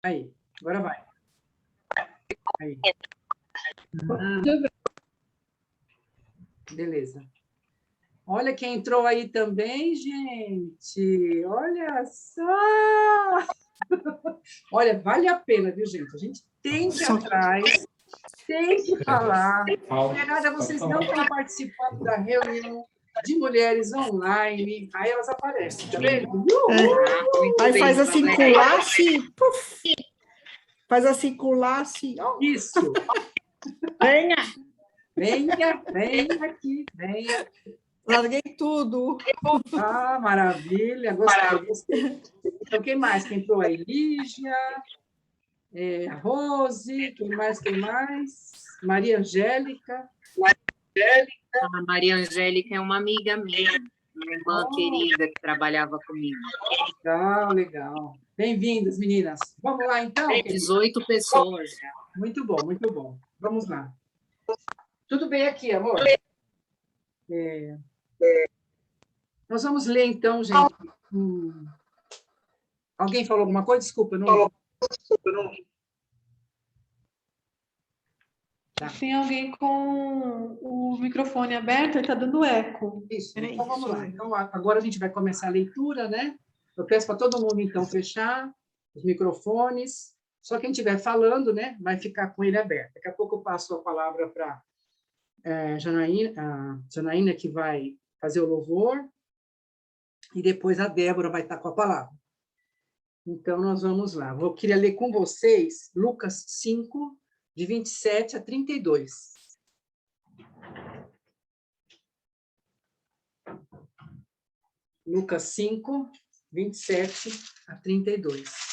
Aí, agora vai. Aí. Beleza. Olha quem entrou aí também, gente. Olha só. Olha, vale a pena, viu, gente? A gente tem que ir atrás, tem que falar. Mulherada, vocês não estão participando da reunião de mulheres online. Aí elas aparecem, tá vendo? Aí faz assim, colar, assim. Puf. Faz assim, colar, assim. Oh. Isso. Venha. Venha aqui, venha. Larguei tudo. Ah, maravilha, gostei. Então, quem mais? Quem entrou aí? Lígia, a Rose, quem mais? Maria Angélica. A Maria Angélica é uma amiga minha, uma irmã querida que trabalhava comigo. Legal. Bem-vindas, meninas. Vamos lá, então? 18 pessoas já. Muito bom, muito bom. Vamos lá. Tudo bem aqui, amor? Nós vamos ler, então, gente. Alguém falou alguma coisa? Desculpa, não... Tá. Tem alguém com o microfone aberto e está dando eco. Isso, então vamos lá. Então, agora a gente vai começar a leitura, né? Eu peço para todo mundo, então, fechar os microfones. Só quem estiver falando, né, vai ficar com ele aberto. Daqui a pouco eu passo a palavra para a Janaína, que vai fazer o louvor, e depois a Débora vai estar com a palavra. Então, nós vamos lá. Eu queria ler com vocês Lucas 5, de 27 a 32. Lucas 5, 27 a 32.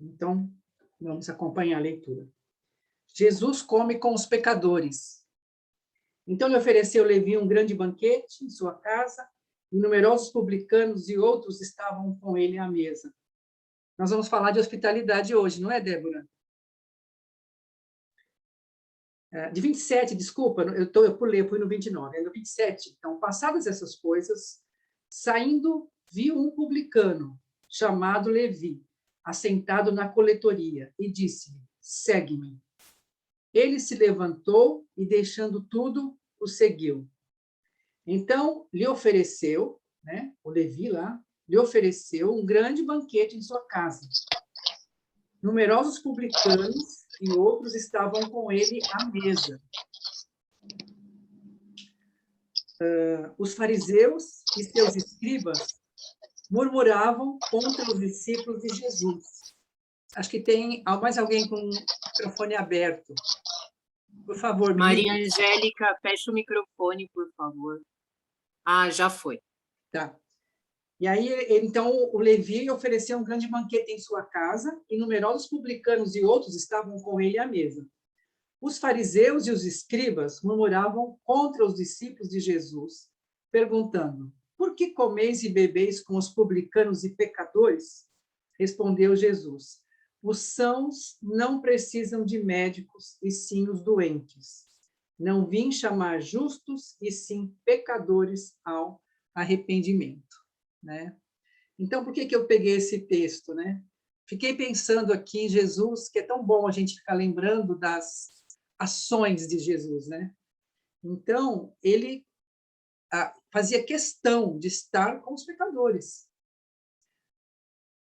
Então, vamos acompanhar a leitura. Jesus come com os pecadores. Então lhe ofereceu Levi um grande banquete em sua casa, e numerosos publicanos e outros estavam com ele à mesa. Nós vamos falar de hospitalidade hoje, não é, Débora? De 27, desculpa, eu pulei, fui no 29, é no 27. Então, passadas essas coisas, saindo, viu um publicano, chamado Levi, assentado na coletoria, e disse-lhe, segue-me. Ele se levantou e, deixando tudo, o seguiu. Então, lhe ofereceu, né, o Levi lá, lhe ofereceu um grande banquete em sua casa. Numerosos publicanos e outros estavam com ele à mesa. Os fariseus e seus escribas murmuravam contra os discípulos de Jesus. Acho que tem mais alguém com o microfone aberto. Por favor, Maria Angélica, fecha o microfone, por favor. Ah, já foi. Tá. E aí, então, o Levi ofereceu um grande banquete em sua casa, e numerosos publicanos e outros estavam com ele à mesa. Os fariseus e os escribas murmuravam contra os discípulos de Jesus, perguntando, por que comeis e bebeis com os publicanos e pecadores? Respondeu Jesus, os sãos não precisam de médicos, e sim os doentes. Não vim chamar justos, e sim pecadores ao arrependimento. Né? Então, por que eu peguei esse texto? Né? Fiquei pensando aqui em Jesus, que é tão bom a gente ficar lembrando das ações de Jesus. Né? Então, ele fazia questão de estar com os pecadores.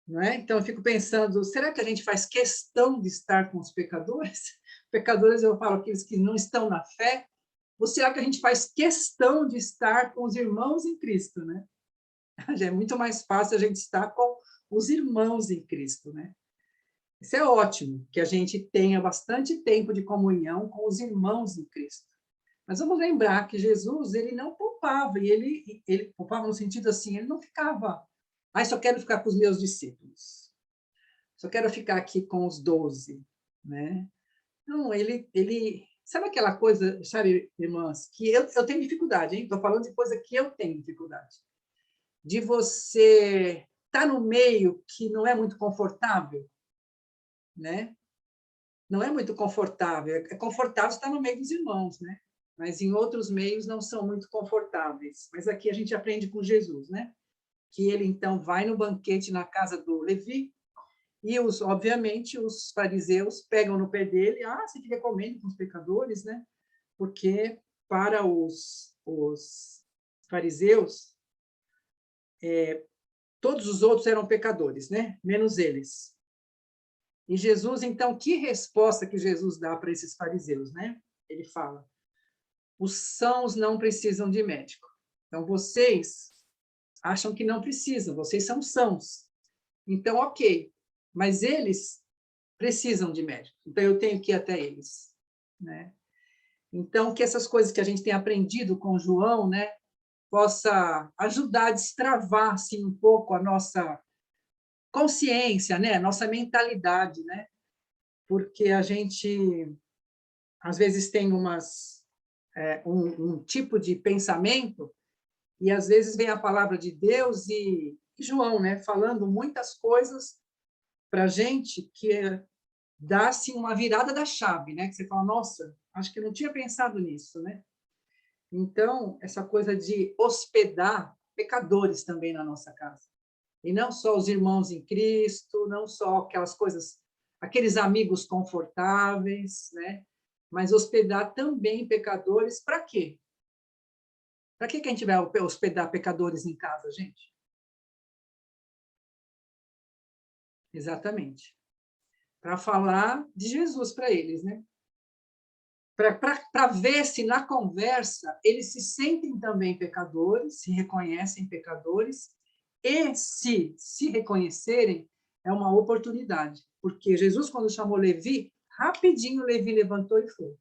Não é? Então, eu fico pensando, será que a gente faz questão de estar com os pecadores? Pecadores, eu falo, aqueles que não estão na fé. Ou será que a gente faz questão de estar com os irmãos em Cristo? Né? Já é muito mais fácil a gente estar com os irmãos em Cristo. Né? Isso é ótimo, que a gente tenha bastante tempo de comunhão com os irmãos em Cristo. Mas vamos lembrar que Jesus, ele não poupava, e ele poupava no sentido assim, ele não ficava... só quero ficar com os meus discípulos. Só quero ficar aqui com os 12. Né? Não, ele... Sabe aquela coisa, sabe, irmãs, que eu tenho dificuldade, hein? Estou falando de coisa que eu tenho dificuldade. De você está no meio que não é muito confortável, né? Não é muito confortável. É confortável estar no meio dos irmãos, né? Mas em outros meios não são muito confortáveis. Mas aqui a gente aprende com Jesus, né? Que ele, então, vai no banquete na casa do Levi e, obviamente, os fariseus pegam no pé dele. Ah, você fica comendo com os pecadores, né? Porque para os fariseus, todos os outros eram pecadores, né? Menos eles. E Jesus, então, que resposta que Jesus dá para esses fariseus, né? Ele fala: os sãos não precisam de médico. Então, vocês acham que não precisam, vocês são sãos. Então, ok, mas eles precisam de médico. Então, eu tenho que ir até eles, né? Então, que essas coisas que a gente tem aprendido com João, né, possa ajudar a destravar assim, um pouco a nossa consciência, né, a nossa mentalidade, né? Porque a gente, às vezes, tem um tipo de pensamento e, às vezes, vem a palavra de Deus e João, né, falando muitas coisas para a gente que dá assim, uma virada da chave, né? Que você fala, nossa, acho que eu não tinha pensado nisso, né? Então, essa coisa de hospedar pecadores também na nossa casa. E não só os irmãos em Cristo, não só aquelas coisas, aqueles amigos confortáveis, né? Mas hospedar também pecadores, para quê? Para que a gente vai hospedar pecadores em casa, gente? Exatamente. Para falar de Jesus para eles, né? Para ver se na conversa eles se sentem também pecadores, se reconhecem pecadores, e se reconhecerem, é uma oportunidade. Porque Jesus, quando chamou Levi, rapidinho Levi levantou e foi,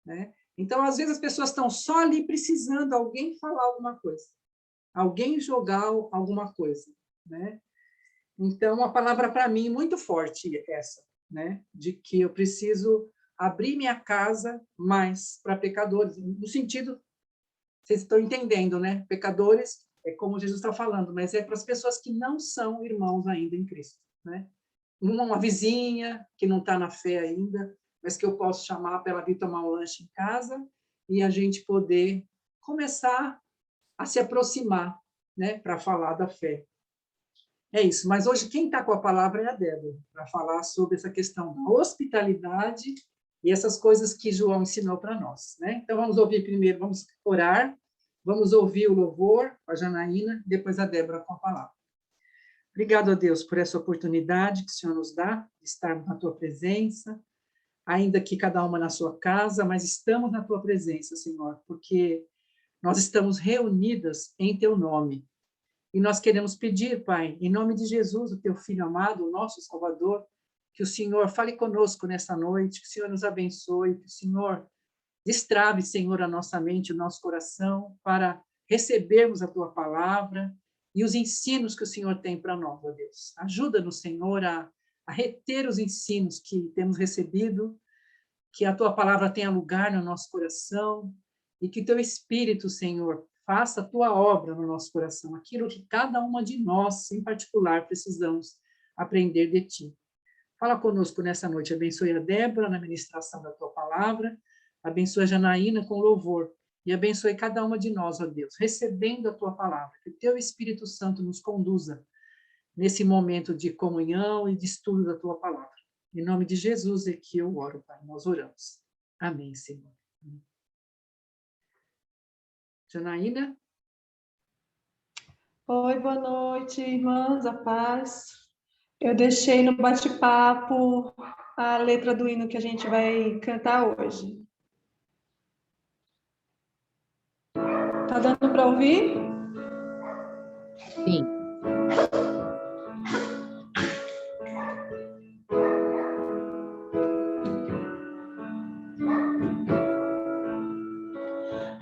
né? Então, às vezes, as pessoas estão só ali precisando alguém falar alguma coisa, alguém jogar alguma coisa, né? Então, uma palavra para mim muito forte essa, né? De que eu preciso abrir minha casa mais para pecadores, no sentido, vocês estão entendendo, né? Pecadores é como Jesus está falando, mas é para as pessoas que não são irmãos ainda em Cristo, né? Uma vizinha que não está na fé ainda, mas que eu posso chamar para ela vir tomar um lanche em casa e a gente poder começar a se aproximar, né? Para falar da fé. É isso, mas hoje quem está com a palavra é a Débora, para falar sobre essa questão da hospitalidade e essas coisas que João ensinou para nós, né? Então, vamos ouvir primeiro, vamos orar, vamos ouvir o louvor, a Janaína, depois a Débora com a palavra. Obrigado a Deus por essa oportunidade que o Senhor nos dá de estarmos na Tua presença, ainda que cada uma na sua casa, mas estamos na Tua presença, Senhor, porque nós estamos reunidas em Teu nome. E nós queremos pedir, Pai, em nome de Jesus, o Teu Filho amado, o nosso Salvador, que o Senhor fale conosco nessa noite, que o Senhor nos abençoe, que o Senhor destrave, Senhor, a nossa mente, o nosso coração, para recebermos a Tua palavra e os ensinos que o Senhor tem para nós, ó Deus. Ajuda-nos, Senhor, a reter os ensinos que temos recebido, que a Tua palavra tenha lugar no nosso coração e que Teu Espírito, Senhor, faça a Tua obra no nosso coração, aquilo que cada uma de nós, em particular, precisamos aprender de Ti. Fala conosco nessa noite, abençoe a Débora na ministração da Tua palavra, abençoe a Janaína com louvor, e abençoe cada uma de nós, ó Deus, recebendo a Tua palavra, que o Teu Espírito Santo nos conduza nesse momento de comunhão e de estudo da Tua palavra. Em nome de Jesus é que eu oro, Pai, nós oramos. Amém, Senhor. Janaína? Oi, boa noite, irmãs, a paz. Eu deixei no bate-papo a letra do hino que a gente vai cantar hoje. Tá dando para ouvir? Sim.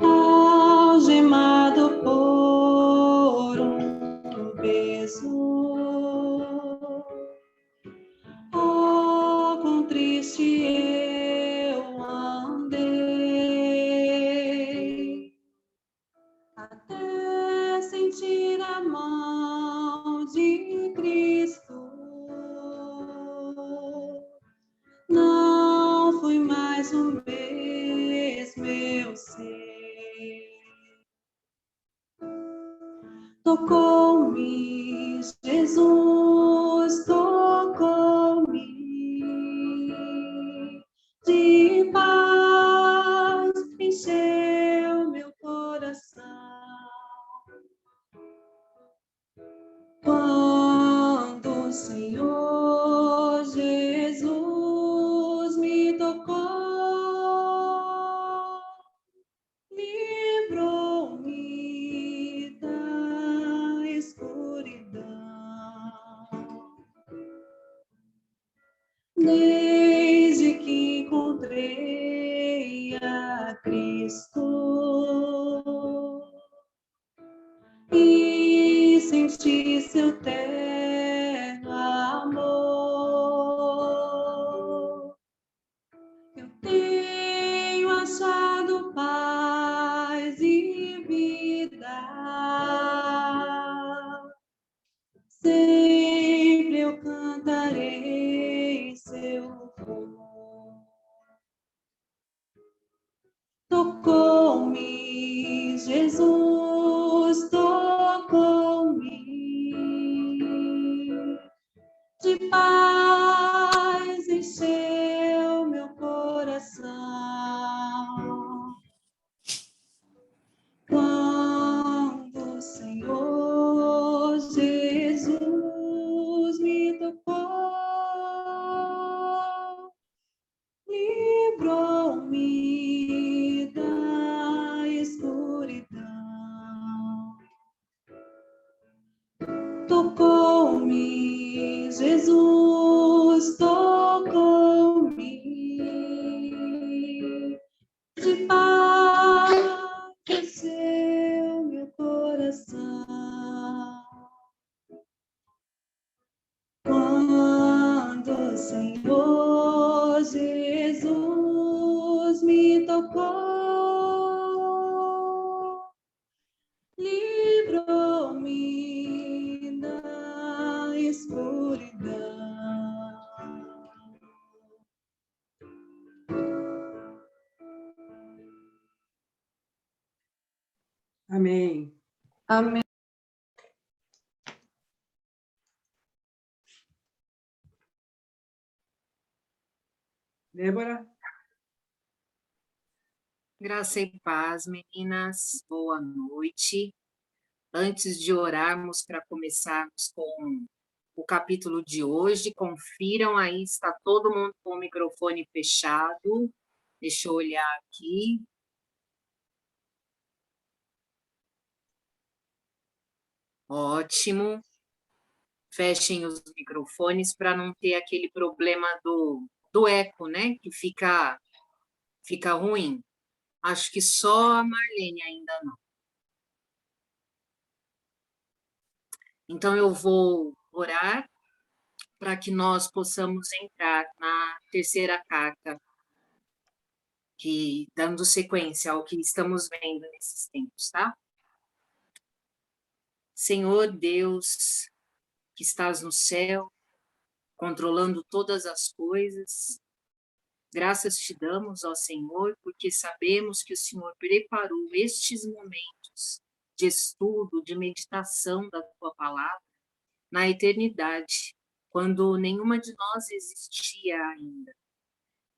Algemado por um peso, oh, quão triste eu andei, até sentir a mão de nosso mesmo eu sei. Tocou-me, Jesus, tocou-me, de paz encheu meu coração. Quando o Senhor Jesus me tocou, livrou-me da escuridão. Desde que encontrei a Cristo e senti seu terno amor, eu tenho achado paz e vida. Sempre eu cantarei seu louvor. Tocou-me, Jesus, tocou-me, de paz encheu meu coração. Quando o Senhor Jesus me tocou, livrou-me da escuridão. Tocou-me, Jesus, tocou-me, de paz encheu meu coração. Quando o Senhor Jesus me tocou, livrou-me da escuridão. Amém. Amém. Débora? Graça e paz, meninas. Boa noite. Antes de orarmos para começarmos com o capítulo de hoje, confiram aí, está todo mundo com o microfone fechado. Deixa eu olhar aqui. Ótimo. Fechem os microfones para não ter aquele problema do eco, né? Que fica ruim. Acho que só a Marlene ainda não. Então, eu vou orar para que nós possamos entrar na terceira carta, dando sequência ao que estamos vendo nesses tempos, tá? Senhor Deus, que estás no céu, controlando todas as coisas, graças te damos, ó Senhor, porque sabemos que o Senhor preparou estes momentos de estudo, de meditação da tua palavra na eternidade, quando nenhuma de nós existia ainda.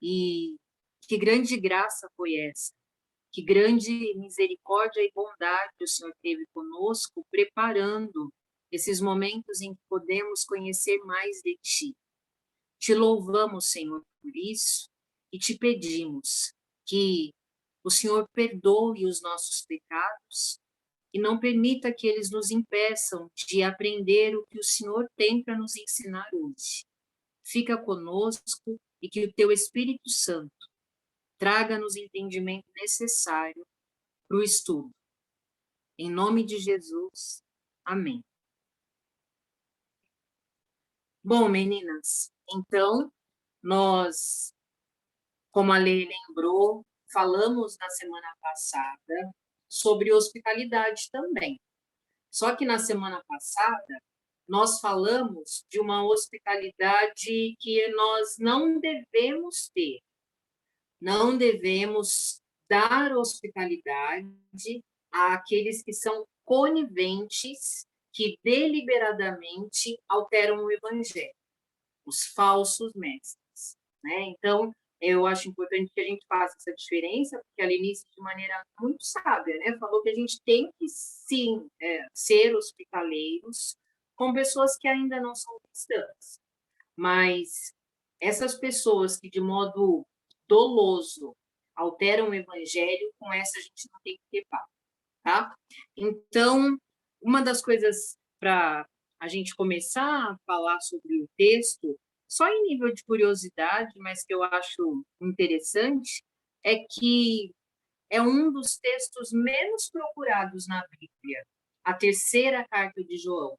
E que grande graça foi essa, que grande misericórdia e bondade o Senhor teve conosco, preparando esses momentos em que podemos conhecer mais de Ti. Te louvamos, Senhor, por isso, e te pedimos que o Senhor perdoe os nossos pecados e não permita que eles nos impeçam de aprender o que o Senhor tem para nos ensinar hoje. Fica conosco e que o Teu Espírito Santo traga-nos o entendimento necessário para o estudo. Em nome de Jesus, amém. Bom, meninas, então, nós, como a Lê lembrou, falamos na semana passada sobre hospitalidade também. Só que na semana passada, nós falamos de uma hospitalidade que nós não devemos ter. Não devemos dar hospitalidade àqueles que são coniventes, que deliberadamente alteram o evangelho, os falsos mestres, né? Então, eu acho importante que a gente faça essa diferença, porque a Lenice, de maneira muito sábia, né, falou que a gente tem que, sim, ser hospitaleiros com pessoas que ainda não são cristãs, mas essas pessoas que, de modo doloso, alteram o evangelho, com essa a gente não tem que ter papo, tá? Então, uma das coisas para a gente começar a falar sobre o texto, só em nível de curiosidade, mas que eu acho interessante, é que é um dos textos menos procurados na Bíblia, a terceira carta de João.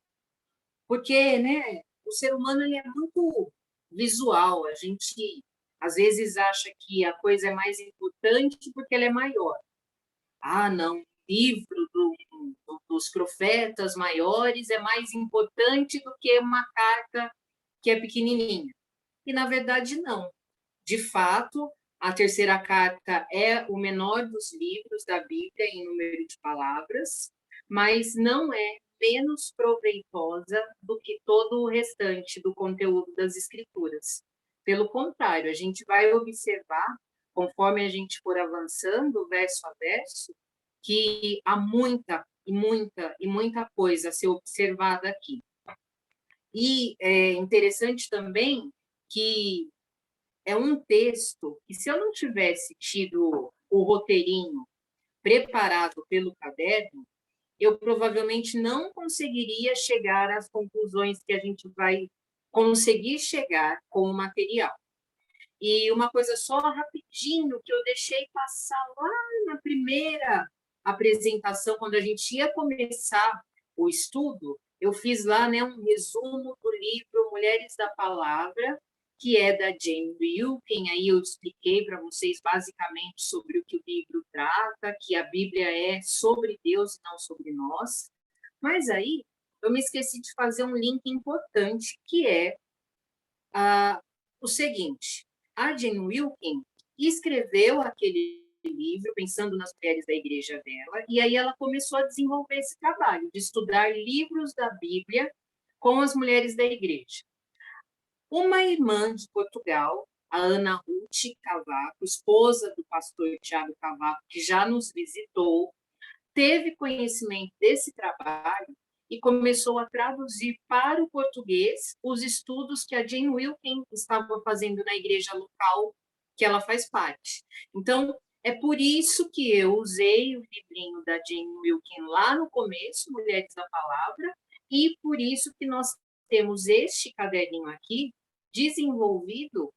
Porque, né, o ser humano ele é muito visual, a gente às vezes acha que a coisa é mais importante porque ela é maior. Ah, não, o livro dos profetas maiores é mais importante do que uma carta que é pequenininha. E, na verdade, não. De fato, a terceira carta é o menor dos livros da Bíblia em número de palavras, mas não é menos proveitosa do que todo o restante do conteúdo das Escrituras. Pelo contrário, a gente vai observar, conforme a gente for avançando, verso a verso, que há muita e muita e muita coisa a ser observada aqui. E é interessante também que é um texto que, se eu não tivesse tido o roteirinho preparado pelo caderno, eu provavelmente não conseguiria chegar às conclusões que a gente vai conseguir chegar com o material. E uma coisa só rapidinho que eu deixei passar lá na primeira apresentação, quando a gente ia começar o estudo, eu fiz lá, né, um resumo do livro Mulheres da Palavra, que é da Jane Wilkin. Aí eu expliquei para vocês basicamente sobre o que o livro trata, que a Bíblia é sobre Deus e não sobre nós. Mas aí eu me esqueci de fazer um link importante, que é o seguinte: a Jane Wilkin escreveu aquele livro pensando nas mulheres da igreja dela, e aí ela começou a desenvolver esse trabalho de estudar livros da Bíblia com as mulheres da igreja. Uma irmã de Portugal, a Ana Ruth Cavaco, esposa do pastor Tiago Cavaco, que já nos visitou, teve conhecimento desse trabalho e começou a traduzir para o português os estudos que a Jane Wilkin estava fazendo na igreja local que ela faz parte. Então, é por isso que eu usei o livrinho da Jane Wilkin lá no começo, Mulheres da Palavra, e por isso que nós temos este caderninho aqui desenvolvido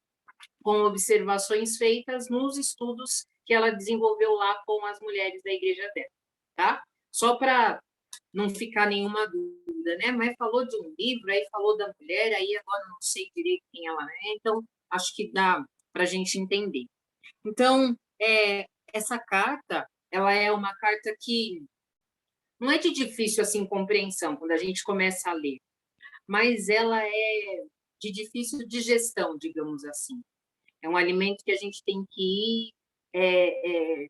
com observações feitas nos estudos que ela desenvolveu lá com as mulheres da igreja dela, tá? Só para não ficar nenhuma dúvida, né? Mas falou de um livro, aí falou da mulher, aí agora não sei direito quem ela é, então acho que dá para a gente entender. Então, essa carta, ela é uma carta que não é de difícil assim compreensão quando a gente começa a ler, mas ela é de difícil digestão, digamos assim. É um alimento que a gente tem que ir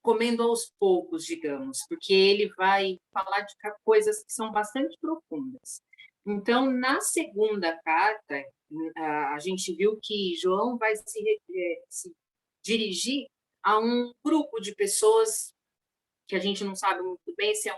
comendo aos poucos, digamos, porque ele vai falar de coisas que são bastante profundas. Então, na segunda carta, a gente viu que João vai se dirigir a um grupo de pessoas que a gente não sabe muito bem se é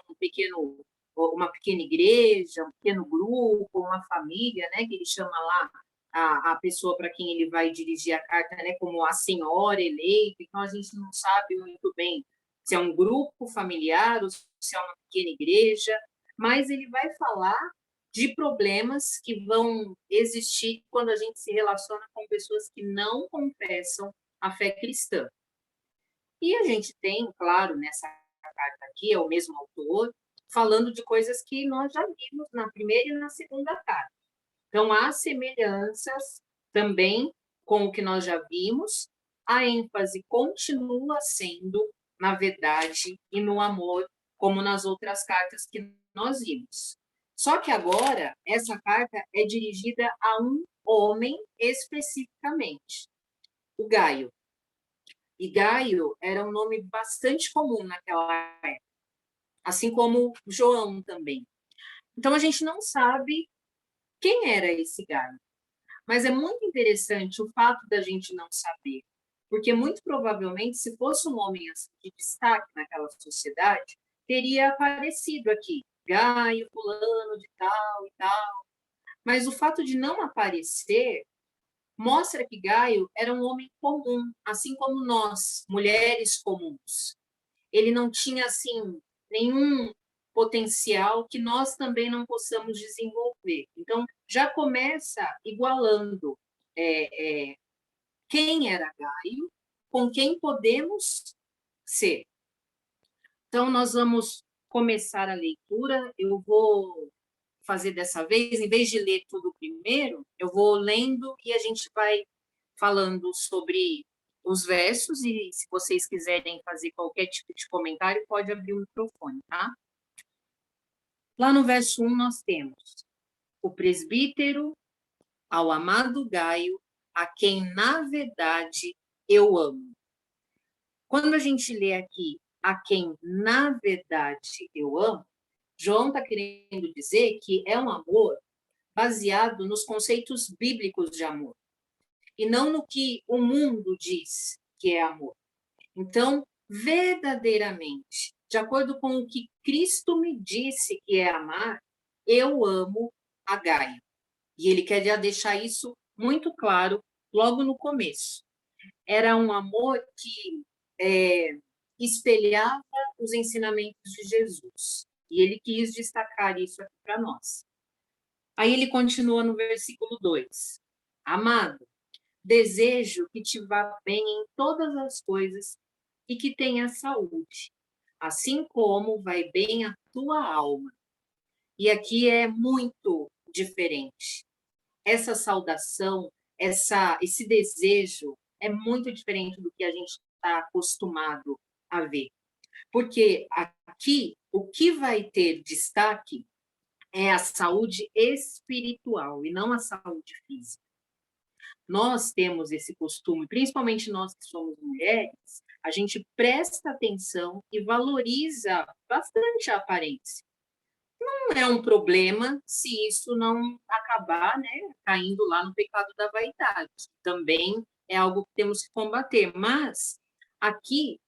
uma pequena igreja, um pequeno grupo, uma família, né, que ele chama lá a pessoa para quem ele vai dirigir a carta, né, como a senhora eleita. Então a gente não sabe muito bem se é um grupo familiar ou se é uma pequena igreja, mas ele vai falar de problemas que vão existir quando a gente se relaciona com pessoas que não confessam a fé cristã. E a gente tem, claro, nessa carta aqui, é o mesmo autor, falando de coisas que nós já vimos na primeira e na segunda carta. Então, há semelhanças também com o que nós já vimos, a ênfase continua sendo na verdade e no amor, como nas outras cartas que nós vimos. Só que agora, essa carta é dirigida a um homem especificamente, o Gaio. E Gaio era um nome bastante comum naquela época, assim como João também. Então, a gente não sabe quem era esse Gaio. Mas é muito interessante o fato da gente não saber, porque muito provavelmente, se fosse um homem assim, de destaque naquela sociedade, teria aparecido aqui, Gaio, fulano de tal e tal. Mas o fato de não aparecer mostra que Gaio era um homem comum, assim como nós, mulheres comuns. Ele não tinha, assim, nenhum potencial que nós também não possamos desenvolver. Então, já começa igualando quem era Gaio com quem podemos ser. Então, nós vamos começar a leitura. Eu vou fazer dessa vez, em vez de ler tudo primeiro, eu vou lendo e a gente vai falando sobre os versos, e se vocês quiserem fazer qualquer tipo de comentário, pode abrir o microfone, tá? Lá no verso 1 nós temos: o presbítero ao amado Gaio, a quem, na verdade, eu amo. Quando a gente lê aqui, a quem, na verdade, eu amo, João está querendo dizer que é um amor baseado nos conceitos bíblicos de amor, e não no que o mundo diz que é amor. Então, verdadeiramente, de acordo com o que Cristo me disse que é amar, eu amo a Gaio. E ele quer já deixar isso muito claro logo no começo. Era um amor que espelhava os ensinamentos de Jesus. E ele quis destacar isso aqui para nós. Aí ele continua no versículo 2. Amado, desejo que te vá bem em todas as coisas e que tenha saúde, assim como vai bem a tua alma. E aqui é muito diferente. Essa saudação, esse desejo é muito diferente do que a gente está acostumado a ver. Porque aqui, o que vai ter destaque é a saúde espiritual e não a saúde física. Nós temos esse costume, principalmente nós que somos mulheres, a gente presta atenção e valoriza bastante a aparência. Não é um problema se isso não acabar, né, caindo lá no pecado da vaidade. Também é algo que temos que combater. Mas aqui,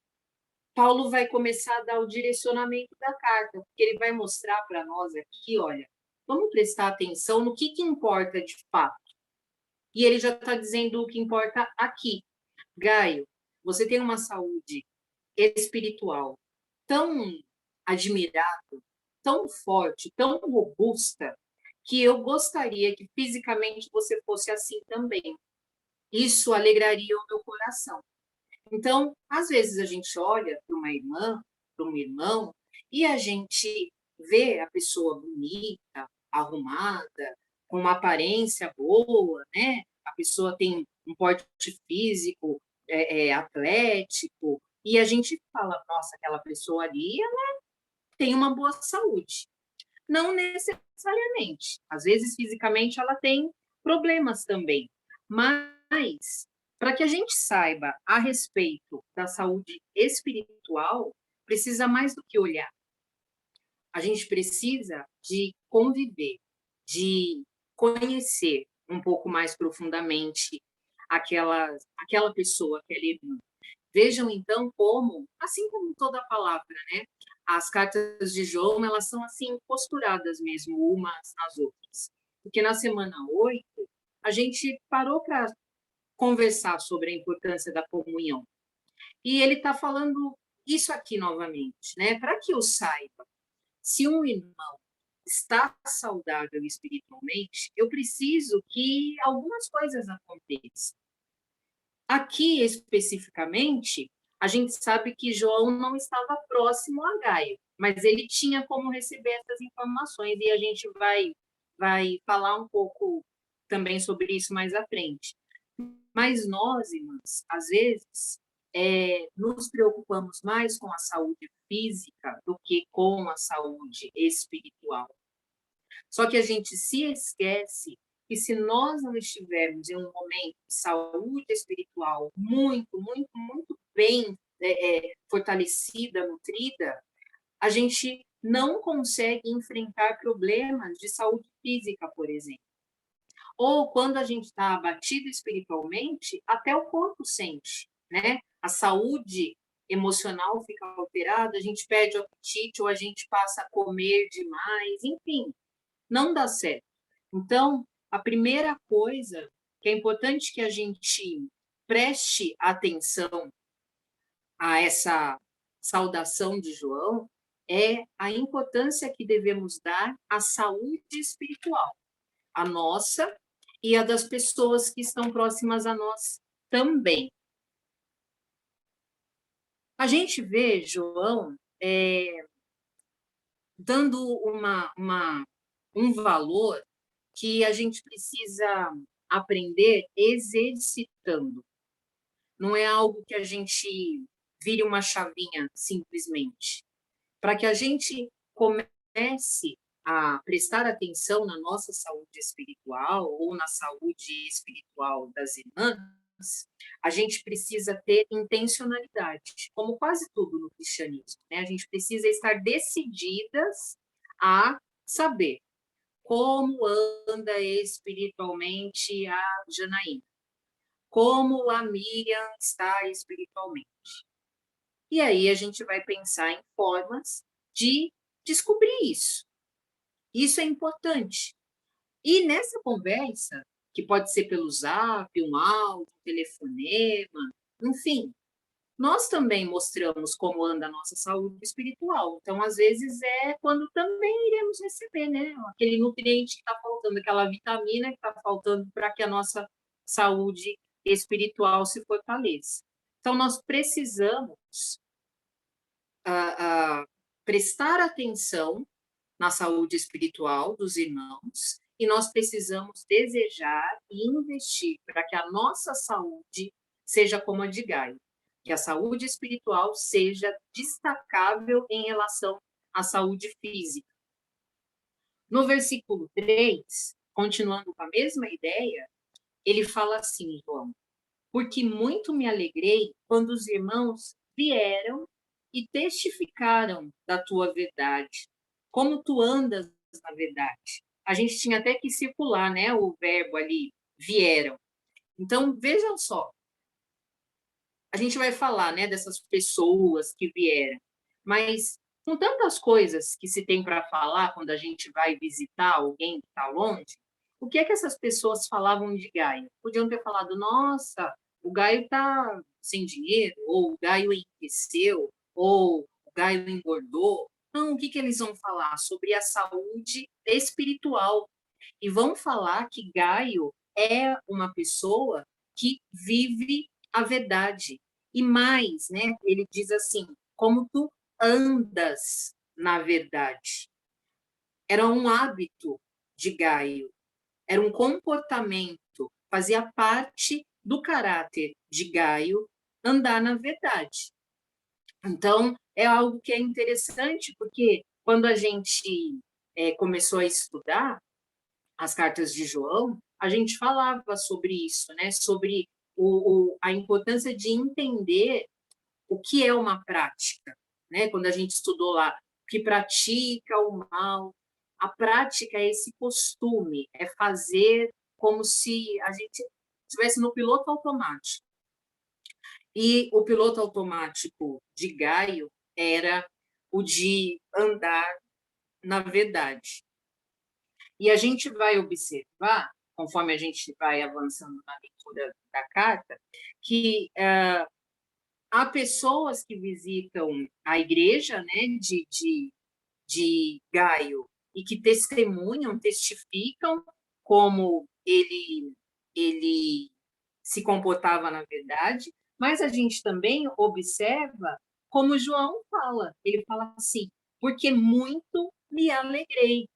Paulo vai começar a dar o direcionamento da carta, porque ele vai mostrar para nós aqui, olha, vamos prestar atenção no que importa de fato. E ele já está dizendo o que importa aqui. Gaio, você tem uma saúde espiritual tão admirável, tão forte, tão robusta, que eu gostaria que fisicamente você fosse assim também. Isso alegraria o meu coração. Então, às vezes a gente olha para uma irmã, para um irmão, e a gente vê a pessoa bonita, arrumada, com uma aparência boa, né? A pessoa tem um porte físico atlético, e a gente fala, nossa, aquela pessoa ali, ela tem uma boa saúde. Não necessariamente. Às vezes, fisicamente, ela tem problemas também. Mas, para que a gente saiba a respeito da saúde espiritual, precisa mais do que olhar. A gente precisa de conviver, de conhecer um pouco mais profundamente aquela pessoa, aquele irmão. Vejam, então, como, assim como toda a palavra, né? As cartas de João, elas são assim, costuradas mesmo, umas nas outras. Porque na semana 8, a gente parou para conversar sobre a importância da comunhão. E ele está falando isso aqui novamente, né? Para que eu saiba, se um irmão está saudável espiritualmente, eu preciso que algumas coisas aconteçam. Aqui, especificamente, a gente sabe que João não estava próximo a Gaio, mas ele tinha como receber essas informações, e a gente vai falar um pouco também sobre isso mais à frente. Mas nós, irmãs, às vezes, nos preocupamos mais com a saúde física do que com a saúde espiritual. Só que a gente se esquece que se nós não estivermos em um momento de saúde espiritual muito, muito, muito bem fortalecida, nutrida, a gente não consegue enfrentar problemas de saúde física, por exemplo. Ou quando a gente está abatido espiritualmente, até o corpo sente, né? A saúde emocional fica alterada, a gente perde o apetite ou a gente passa a comer demais, enfim, não dá certo. Então, a primeira coisa que é importante que a gente preste atenção a essa saudação de João é a importância que devemos dar à saúde espiritual, a nossa e a das pessoas que estão próximas a nós também. A gente vê João dando um valor que a gente precisa aprender exercitando. Não é algo que a gente vire uma chavinha simplesmente. Para que a gente comece a prestar atenção na nossa saúde espiritual ou na saúde espiritual das irmãs, a gente precisa ter intencionalidade, como quase tudo no cristianismo, né? A gente precisa estar decididas a saber como anda espiritualmente a Janaína, como a Miriam está espiritualmente. E aí a gente vai pensar em formas de descobrir isso. Isso é importante. E nessa conversa, que pode ser pelo Zap, um áudio, um telefonema, enfim, nós também mostramos como anda a nossa saúde espiritual. Então, às vezes, é quando também iremos receber, né? Aquele nutriente que está faltando, aquela vitamina que está faltando para que a nossa saúde espiritual se fortaleça. Então, nós precisamos prestar atenção na saúde espiritual dos irmãos e nós precisamos desejar e investir para que a nossa saúde seja como a de Gaio, que a saúde espiritual seja destacável em relação à saúde física. No versículo 3, continuando com a mesma ideia, ele fala assim, João, porque muito me alegrei quando os irmãos vieram e testificaram da tua verdade, como tu andas na verdade. A gente tinha até que circular, né, o verbo ali, vieram. Então, vejam só, a gente vai falar, né, dessas pessoas que vieram, mas com tantas coisas que se tem para falar quando a gente vai visitar alguém que está longe, o que é que essas pessoas falavam de Gaio? Podiam ter falado, nossa, o Gaio está sem dinheiro, ou o Gaio enriqueceu, ou o Gaio engordou. Não, o que eles vão falar? Sobre a saúde espiritual. E vão falar que Gaio é uma pessoa que vive a verdade. E mais, né? Ele diz assim, como tu andas na verdade. Era um hábito de Gaio, era um comportamento, fazia parte do caráter de Gaio andar na verdade. Então, é algo que é interessante, porque quando a gente começou a estudar as cartas de João, a gente falava sobre isso, né? Sobre a importância de entender o que é uma prática, né? Quando a gente estudou lá, que pratica o mal, a prática é esse costume, é fazer como se a gente estivesse no piloto automático. E o piloto automático de Gaio era o de andar na verdade. E a gente vai observar, conforme a gente vai avançando na leitura da carta, que há pessoas que visitam a igreja, né, de Gaio e que testemunham, testificam como ele se comportava na verdade, mas a gente também observa como João fala. Ele fala assim, porque muito me alegrei.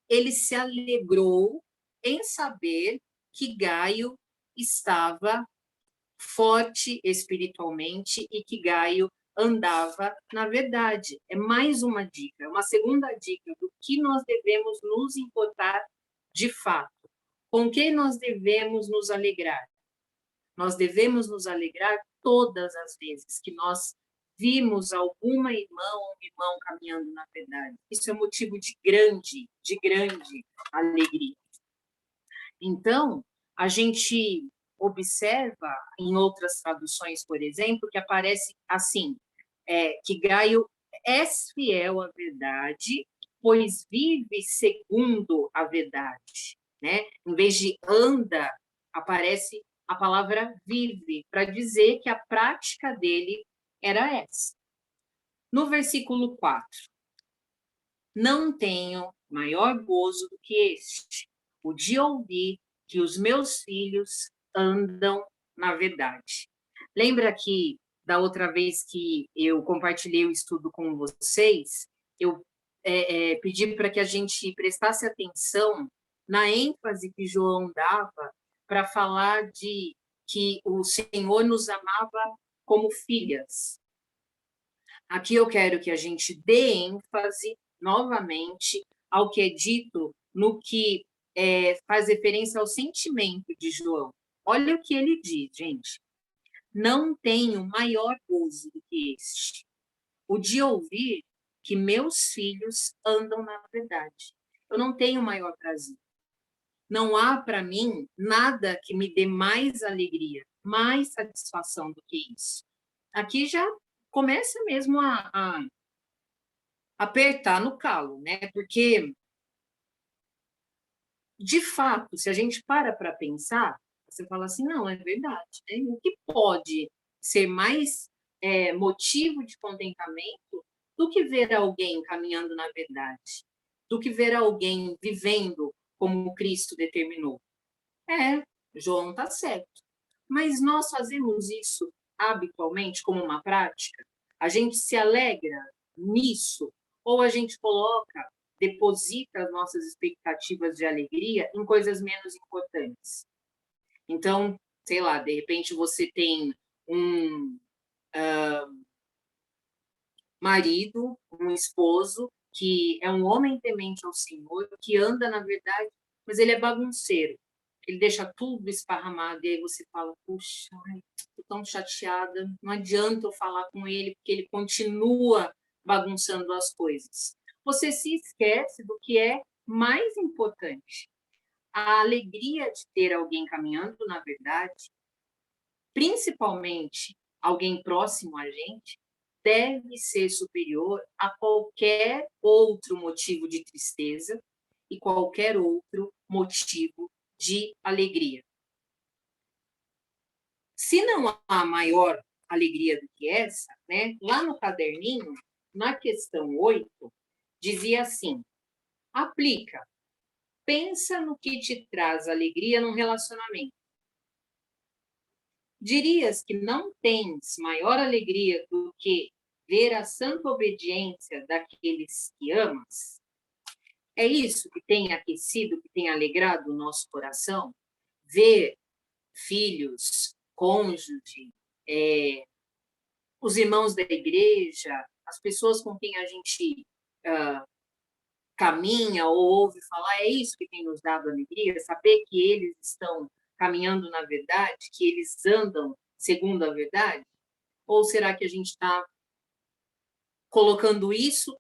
Ele se alegrou em saber que Gaio estava forte espiritualmente e que Gaio andava na verdade. É mais uma dica, uma segunda dica do que nós devemos nos importar de fato, com quem nós devemos nos alegrar. Nós devemos nos alegrar todas as vezes que nós vimos alguma irmã ou um irmão caminhando na verdade. Isso é motivo de grande alegria. Então, a gente observa em outras traduções, por exemplo, que aparece assim, que Gaio é fiel à verdade, pois vive segundo a verdade, né? Em vez de anda, aparece a palavra vive, para dizer que a prática dele era essa. No versículo 4, não tenho maior gozo do que este, o de ouvir que os meus filhos andam na verdade. Lembra que da outra vez que eu compartilhei o estudo com vocês, eu pedi para que a gente prestasse atenção na ênfase que João dava para falar de que o Senhor nos amava como filhas. Aqui eu quero que a gente dê ênfase novamente ao que é dito no que faz referência ao sentimento de João. Olha o que ele diz, gente. Não tenho maior gozo do que este, o de ouvir que meus filhos andam na verdade. Eu não tenho maior prazer. Não há para mim nada que me dê mais alegria, mais satisfação do que isso. Aqui já começa mesmo a apertar no calo, né? Porque, de fato, se a gente para pensar, você fala assim, não, é verdade, né? O que pode ser mais motivo de contentamento do que ver alguém caminhando na verdade, do que ver alguém vivendo como Cristo determinou? João está certo. Mas nós fazemos isso habitualmente como uma prática? A gente se alegra nisso? Ou a gente deposita as nossas expectativas de alegria em coisas menos importantes? Então, sei lá, de repente você tem um marido, um esposo, que é um homem temente ao Senhor, que anda na verdade, mas ele é bagunceiro. Ele deixa tudo esparramado, e aí você fala, puxa, estou tão chateada, não adianta eu falar com ele, porque ele continua bagunçando as coisas. Você se esquece do que é mais importante. A alegria de ter alguém caminhando na verdade, principalmente alguém próximo a gente, deve ser superior a qualquer outro motivo de tristeza e qualquer outro motivo de alegria. Se não há maior alegria do que essa, né? Lá no caderninho, na questão 8, dizia assim, aplica, pensa no que te traz alegria num relacionamento. Dirias que não tens maior alegria do que ver a santa obediência daqueles que amas? É isso que tem aquecido, que tem alegrado o nosso coração? Ver filhos, cônjuge, os irmãos da igreja, as pessoas com quem a gente caminha ou ouve falar, é isso que tem nos dado alegria? Saber que eles estão caminhando na verdade, que eles andam segundo a verdade? Ou será que a gente está colocando isso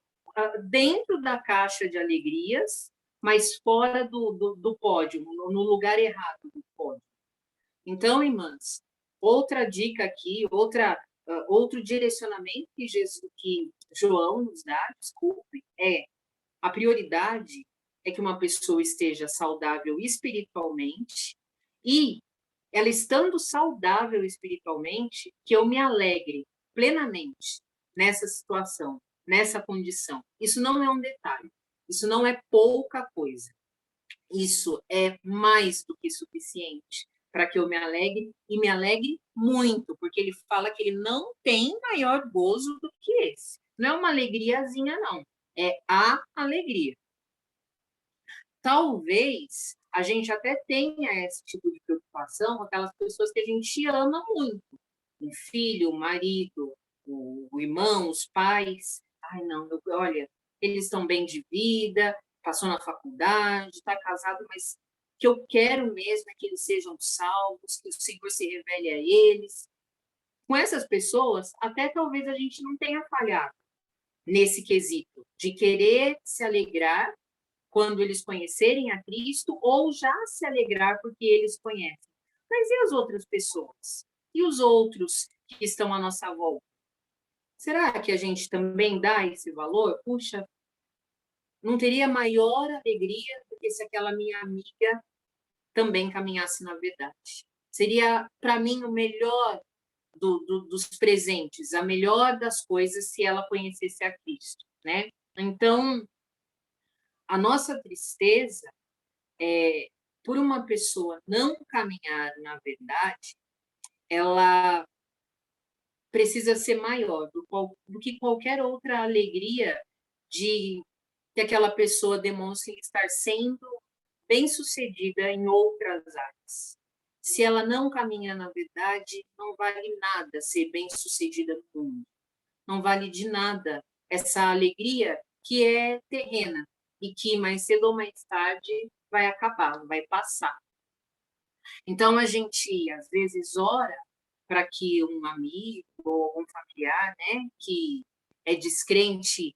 dentro da caixa de alegrias, mas fora do pódio, no lugar errado do pódio? Então, irmãs, outra dica aqui, outro direcionamento que João nos dá, desculpe, a prioridade é que uma pessoa esteja saudável espiritualmente e, ela estando saudável espiritualmente, que eu me alegre plenamente nessa situação, nessa condição. Isso não é um detalhe, isso não é pouca coisa. Isso é mais do que suficiente para que eu me alegre, e me alegre muito, porque ele fala que ele não tem maior gozo do que esse. Não é uma alegriazinha, não. É a alegria. Talvez a gente até tenha esse tipo de preocupação com aquelas pessoas que a gente ama muito. Um filho, um marido, o irmão, os pais. Ai, não, olha, eles estão bem de vida, passou na faculdade, está casado, mas que eu quero mesmo é que eles sejam salvos, que o Senhor se revele a eles. Com essas pessoas, até talvez a gente não tenha falhado nesse quesito, de querer se alegrar quando eles conhecerem a Cristo, ou já se alegrar porque eles conhecem. Mas e as outras pessoas? E os outros que estão à nossa volta? Será que a gente também dá esse valor? Puxa, não teria maior alegria do que se aquela minha amiga também caminhasse na verdade. Seria, para mim, o melhor dos presentes, a melhor das coisas se ela conhecesse a Cristo, né? Então, a nossa tristeza é por uma pessoa não caminhar na verdade, ela precisa ser maior do que qualquer outra alegria de que aquela pessoa demonstre estar sendo bem-sucedida em outras áreas. Se ela não caminha na verdade, não vale nada ser bem-sucedida no mundo. Não vale de nada essa alegria que é terrena e que mais cedo ou mais tarde vai acabar, vai passar. Então, a gente, às vezes, ora para que um amigo ou um familiar, né, que é descrente,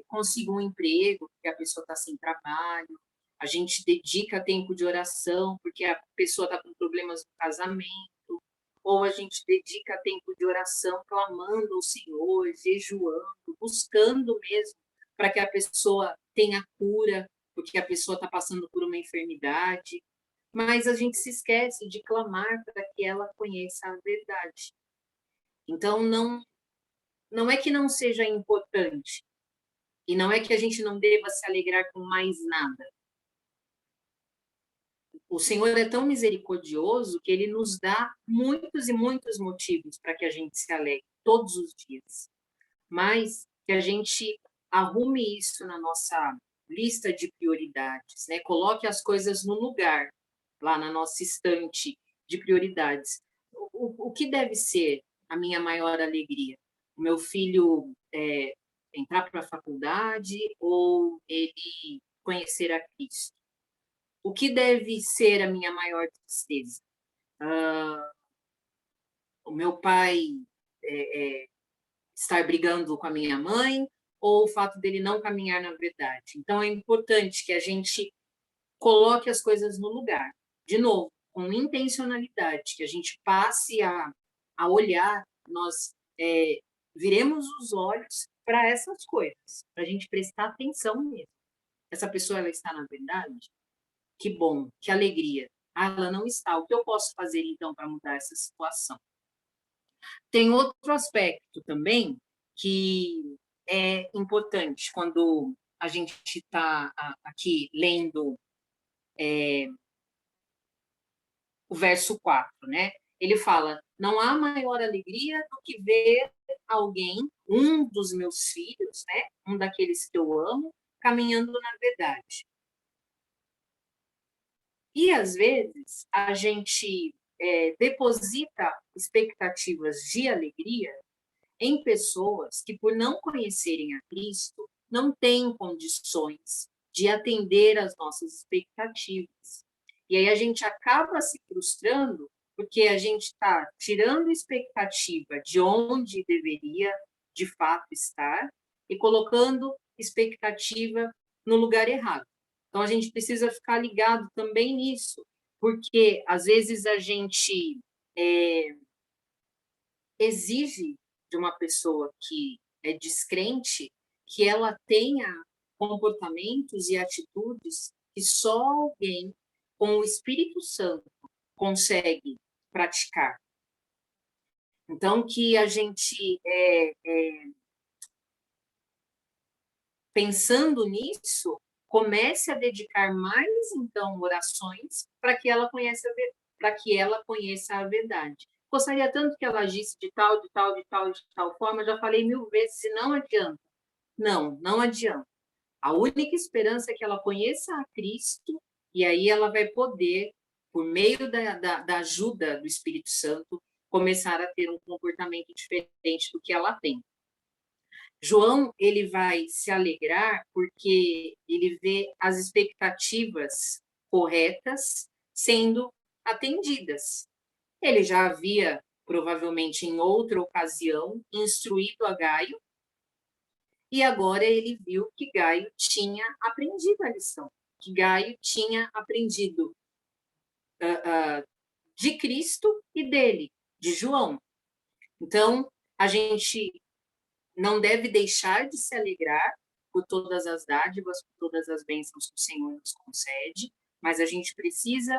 consiga um emprego, porque a pessoa está sem trabalho. A gente dedica tempo de oração, porque a pessoa está com problemas no casamento. Ou a gente dedica tempo de oração clamando ao Senhor, jejuando, buscando mesmo para que a pessoa tenha cura, porque a pessoa está passando por uma enfermidade. Mas a gente se esquece de clamar para que ela conheça a verdade. Então, não é que não seja importante, e não é que a gente não deva se alegrar com mais nada. O Senhor é tão misericordioso que Ele nos dá muitos e muitos motivos para que a gente se alegre todos os dias. Mas que a gente arrume isso na nossa lista de prioridades, né? Coloque as coisas no lugar, lá na nossa estante de prioridades. O que deve ser a minha maior alegria? O meu filho entrar para a faculdade ou ele conhecer a Cristo? O que deve ser a minha maior tristeza? O meu pai estar brigando com a minha mãe ou o fato dele não caminhar na verdade? Então, é importante que a gente coloque as coisas no lugar. De novo, com intencionalidade, que a gente passe a olhar, nós viremos os olhos para essas coisas, para a gente prestar atenção mesmo. Essa pessoa, ela está na verdade? Que bom, que alegria. Ela não está. O que eu posso fazer, então, para mudar essa situação? Tem outro aspecto também que é importante quando a gente está aqui lendo o verso 4, né? Ele fala, não há maior alegria do que ver alguém, um dos meus filhos, né? Um daqueles que eu amo, caminhando na verdade. E, às vezes, a gente deposita expectativas de alegria em pessoas que, por não conhecerem a Cristo, não têm condições de atender às nossas expectativas. E aí a gente acaba se frustrando porque a gente está tirando expectativa de onde deveria, de fato, estar e colocando expectativa no lugar errado. Então, a gente precisa ficar ligado também nisso, porque, às vezes, a gente exige de uma pessoa que é descrente que ela tenha comportamentos e atitudes que só alguém com o Espírito Santo consegue praticar. Então, que a gente, pensando nisso, comece a dedicar mais, então, orações para que ela conheça a verdade. Gostaria tanto que ela agisse de tal forma, já falei 1000 vezes, e não adianta. Não adianta. A única esperança é que ela conheça a Cristo, e aí ela vai poder, por meio da ajuda do Espírito Santo, começar a ter um comportamento diferente do que ela tem. João, ele vai se alegrar porque ele vê as expectativas corretas sendo atendidas. Ele já havia, provavelmente em outra ocasião, instruído a Gaio, e agora ele viu que Gaio tinha aprendido a lição, que Gaio tinha aprendido de Cristo e dele, de João. Então, a gente não deve deixar de se alegrar por todas as dádivas, por todas as bênçãos que o Senhor nos concede, mas a gente precisa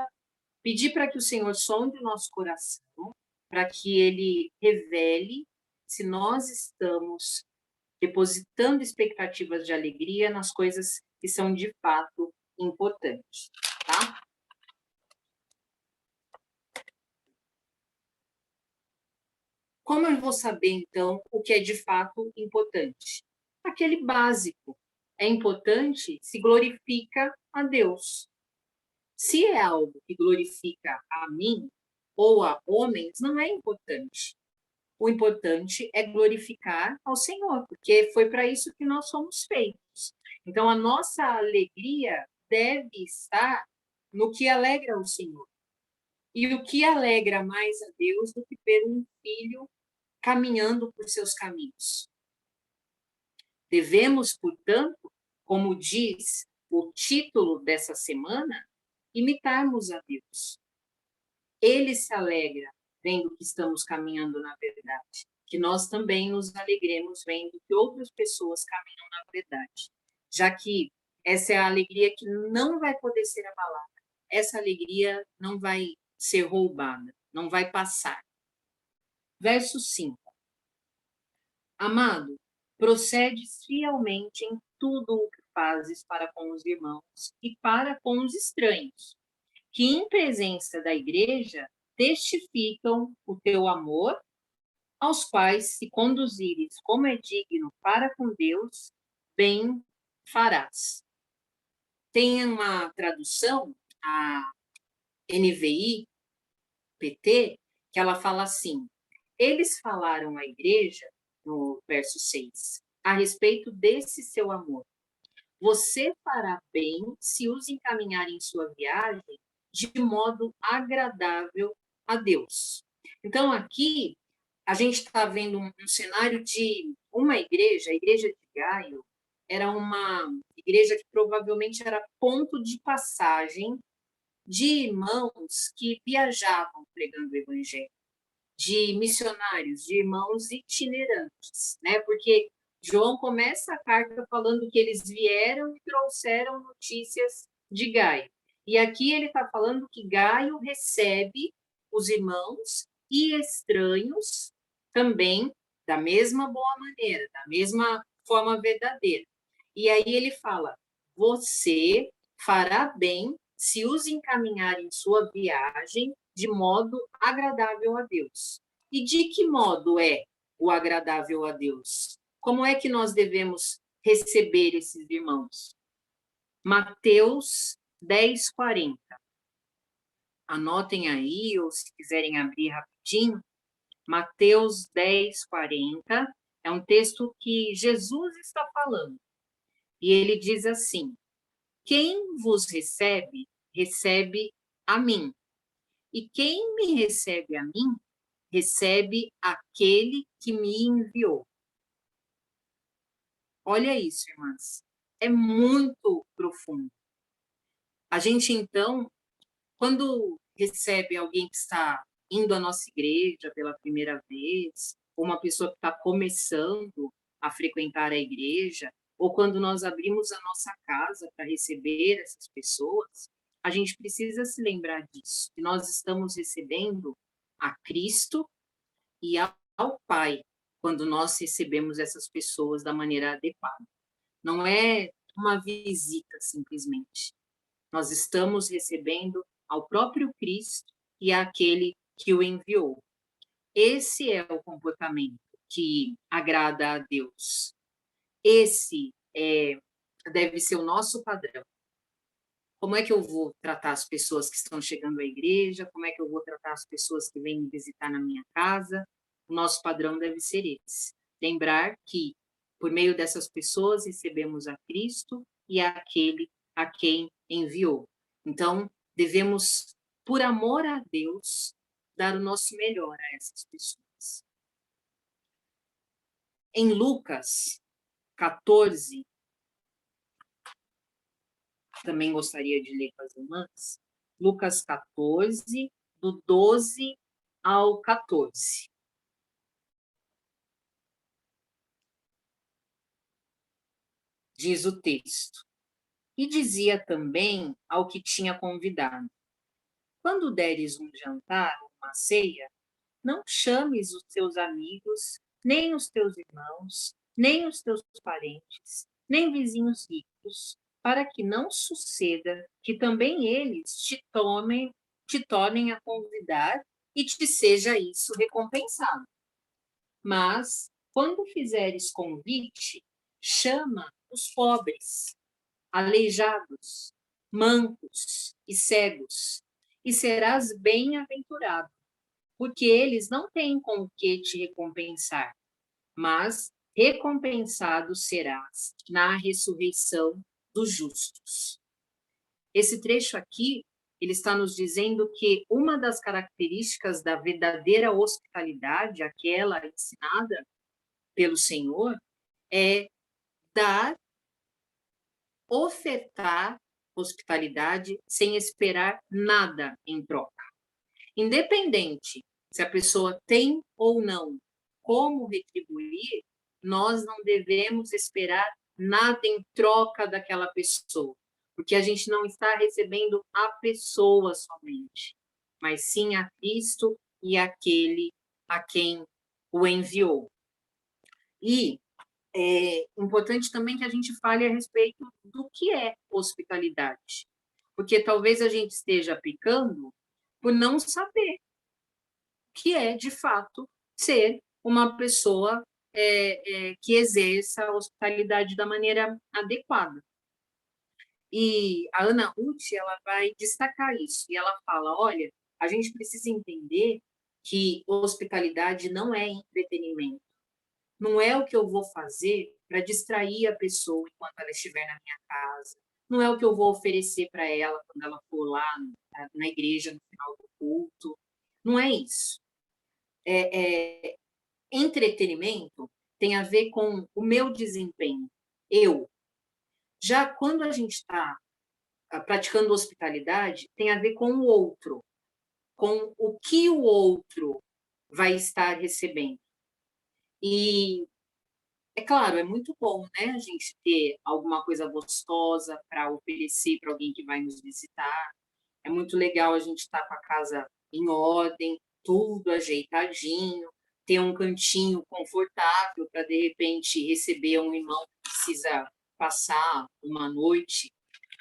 pedir para que o Senhor sonde o nosso coração, para que Ele revele se nós estamos depositando expectativas de alegria nas coisas que são de fato importantes, tá? Como eu vou saber, então, o que é de fato importante? Aquele básico. É importante se glorifica a Deus. Se é algo que glorifica a mim ou a homens, não é importante. O importante é glorificar ao Senhor, porque foi para isso que nós somos feitos. Então, a nossa alegria deve estar no que alegra o Senhor. E o que alegra mais a Deus do que ver um filho caminhando por seus caminhos? Devemos, portanto, como diz o título dessa semana, imitarmos a Deus. Ele se alegra vendo que estamos caminhando na verdade, que nós também nos alegremos vendo que outras pessoas caminham na verdade, já que essa é a alegria que não vai poder ser abalada, essa alegria não vai ser roubada, não vai passar. Verso 5. Amado, procedes fielmente em tudo o que fazes para com os irmãos e para com os estranhos, que em presença da igreja testificam o teu amor, aos quais, se conduzires como é digno para com Deus, bem farás. Tem uma tradução, a NVI, PT, que ela fala assim: eles falaram à igreja, no verso 6, a respeito desse seu amor. Você fará bem se os encaminhar em sua viagem de modo agradável a Deus. Então, aqui, a gente está vendo um cenário de uma igreja, a igreja de Gaio, era uma igreja que provavelmente era ponto de passagem de irmãos que viajavam pregando o evangelho, de missionários, de irmãos itinerantes, né? Porque João começa a carta falando que eles vieram e trouxeram notícias de Gaio. E aqui ele está falando que Gaio recebe os irmãos e estranhos também da mesma boa maneira, da mesma forma verdadeira. E aí ele fala: você fará bem se os encaminhar em sua viagem de modo agradável a Deus. E de que modo é o agradável a Deus? Como é que nós devemos receber esses irmãos? Mateus 10:40. Anotem aí, ou se quiserem abrir rapidinho. Mateus 10:40 é um texto que Jesus está falando. E ele diz assim: quem vos recebe, recebe a mim. E quem me recebe a mim, recebe aquele que me enviou. Olha isso, irmãs. É muito profundo. A gente, então, quando recebe alguém que está indo à nossa igreja pela primeira vez, ou uma pessoa que está começando a frequentar a igreja, ou quando nós abrimos a nossa casa para receber essas pessoas, a gente precisa se lembrar disso, que nós estamos recebendo a Cristo e ao Pai, quando nós recebemos essas pessoas da maneira adequada. Não é uma visita, simplesmente. Nós estamos recebendo ao próprio Cristo e àquele que o enviou. Esse é o comportamento que agrada a Deus. Esse deve ser o nosso padrão. Como é que eu vou tratar as pessoas que estão chegando à igreja? Como é que eu vou tratar as pessoas que vêm me visitar na minha casa? O nosso padrão deve ser esse. Lembrar que, por meio dessas pessoas, recebemos a Cristo e àquele a quem enviou. Então, devemos, por amor a Deus, dar o nosso melhor a essas pessoas. Em Lucas 14, também gostaria de ler com as irmãs, Lucas 14, do 12 ao 14. Diz o texto: e dizia também ao que tinha convidado: quando deres um jantar ou uma ceia, não chames os teus amigos, nem os teus irmãos, nem os teus parentes, nem vizinhos ricos, para que não suceda que também eles te tornem a convidar e te seja isso recompensado. Mas, quando fizeres convite, chama os pobres, aleijados, mancos e cegos, e serás bem-aventurado, porque eles não têm com o que te recompensar, mas recompensado serás na ressurreição dos justos. Esse trecho aqui, ele está nos dizendo que uma das características da verdadeira hospitalidade, aquela ensinada pelo Senhor, é dar, ofertar hospitalidade sem esperar nada em troca. Independente se a pessoa tem ou não como retribuir, nós não devemos esperar nada em troca daquela pessoa, porque a gente não está recebendo a pessoa somente, mas sim a Cristo e aquele a quem o enviou. E é importante também que a gente fale a respeito do que é hospitalidade, porque talvez a gente esteja pecando por não saber o que é, de fato, ser uma pessoa que exerça a hospitalidade da maneira adequada. E a Ana Ruth, ela vai destacar isso, e ela fala, olha, a gente precisa entender que hospitalidade não é entretenimento, não é o que eu vou fazer para distrair a pessoa enquanto ela estiver na minha casa, não é o que eu vou oferecer para ela quando ela for lá na igreja no final do culto, não é isso. Entretenimento tem a ver com o meu desempenho, eu. Já quando a gente está praticando hospitalidade, tem a ver com o outro, com o que o outro vai estar recebendo. E, é claro, é muito bom, né, a gente ter alguma coisa gostosa para oferecer para alguém que vai nos visitar. É muito legal a gente estar com a casa em ordem, tudo ajeitadinho, ter um cantinho confortável para, de repente, receber um irmão que precisa passar uma noite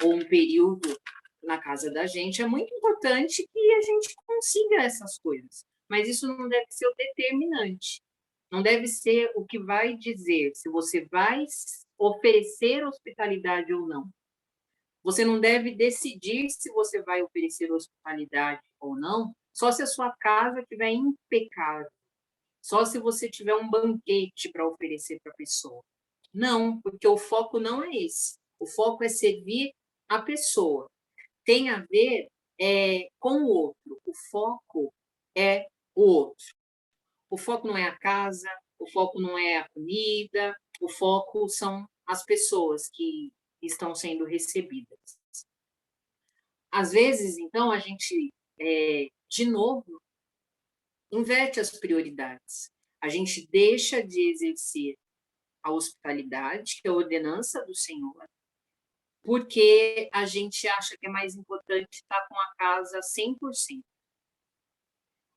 ou um período na casa da gente. É muito importante que a gente consiga essas coisas, mas isso não deve ser o determinante. Não deve ser o que vai dizer se você vai oferecer hospitalidade ou não. Você não deve decidir se você vai oferecer hospitalidade ou não, só se a sua casa estiver impecável, só se você tiver um banquete para oferecer para a pessoa. Não, porque o foco não é esse. O foco é servir a pessoa. Tem a ver com o outro. O foco é o outro. O foco não é a casa, o foco não é a comida, o foco são as pessoas que estão sendo recebidas. Às vezes, então, a gente, de novo, inverte as prioridades. A gente deixa de exercer a hospitalidade, que é a ordenança do Senhor, porque a gente acha que é mais importante estar com a casa 100%.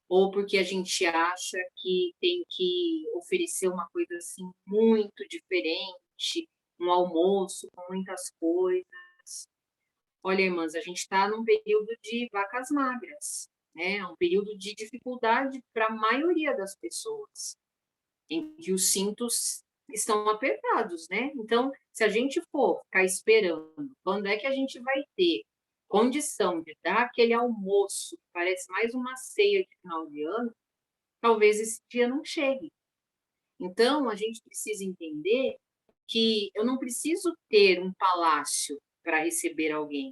Ou porque a gente acha que tem que oferecer uma coisa assim muito diferente, um almoço com muitas coisas. Olha, irmãs, a gente está num período de vacas magras, né? É um período de dificuldade para a maioria das pessoas, em que os cintos estão apertados, né? Então, se a gente for ficar esperando, quando é que a gente vai ter condição de dar aquele almoço, que parece mais uma ceia de final de ano, talvez esse dia não chegue. Então, a gente precisa entender que eu não preciso ter um palácio para receber alguém.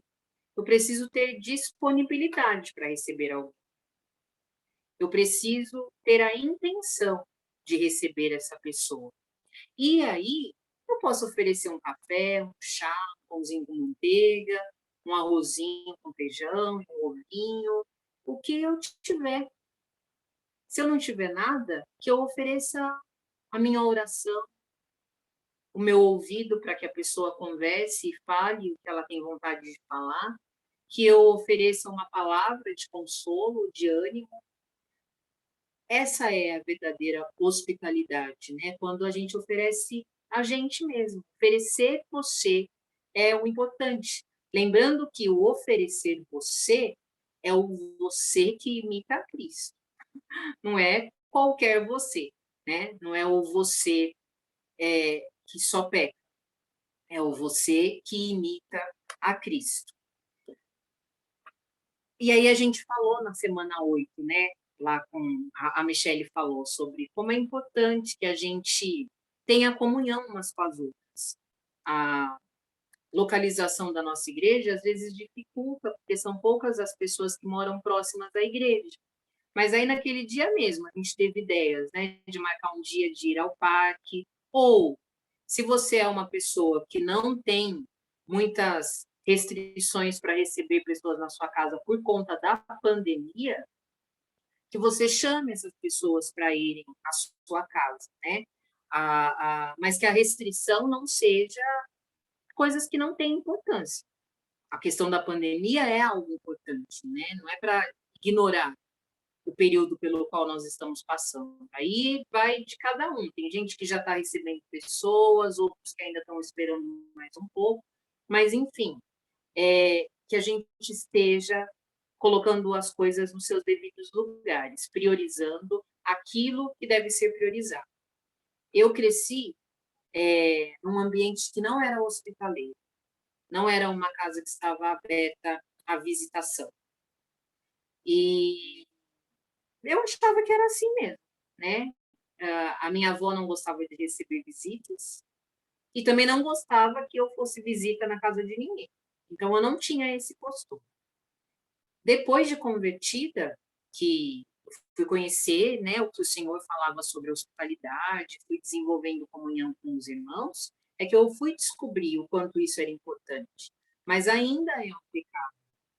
eu preciso ter disponibilidade para receber alguém. Eu preciso ter a intenção de receber essa pessoa. E aí, eu posso oferecer um café, um chá, um pãozinho com manteiga, um arrozinho com feijão, um ovinho, o que eu tiver. Se eu não tiver nada, que eu ofereça a minha oração, o meu ouvido para que a pessoa converse e fale o que ela tem vontade de falar, que eu ofereça uma palavra de consolo, de ânimo. Essa é a verdadeira hospitalidade, né? Quando a gente oferece a gente mesmo. Oferecer você é o importante. Lembrando que o oferecer você é o você que imita a Cristo. Não é qualquer você, né? Não é o você que só peca. É o você que imita a Cristo. E aí a gente falou na semana 8, né? Lá com a Michele falou sobre como é importante que a gente tenha comunhão umas com as outras. A localização da nossa igreja às vezes dificulta, porque são poucas as pessoas que moram próximas da igreja. Mas aí naquele dia mesmo a gente teve ideias, né, de marcar um dia de ir ao parque, ou se você é uma pessoa que não tem muitas restrições para receber pessoas na sua casa por conta da pandemia, que você chame essas pessoas para irem à sua casa, né? Mas que a restrição não seja coisas que não têm importância. A questão da pandemia é algo importante, né? Não é para ignorar o período pelo qual nós estamos passando. Aí vai de cada um. Tem gente que já está recebendo pessoas, outros que ainda estão esperando mais um pouco, mas, enfim, que a gente esteja colocando as coisas nos seus devidos lugares, priorizando aquilo que deve ser priorizado. Eu cresci num ambiente que não era hospitaleiro, não era uma casa que estava aberta à visitação. E eu achava que era assim mesmo, né? A minha avó não gostava de receber visitas e também não gostava que eu fosse visita na casa de ninguém. Então, eu não tinha esse costume. Depois de convertida, que fui conhecer, né, o que o Senhor falava sobre a hospitalidade, fui desenvolvendo comunhão com os irmãos, é que eu fui descobrir o quanto isso era importante. Mas ainda é um pecado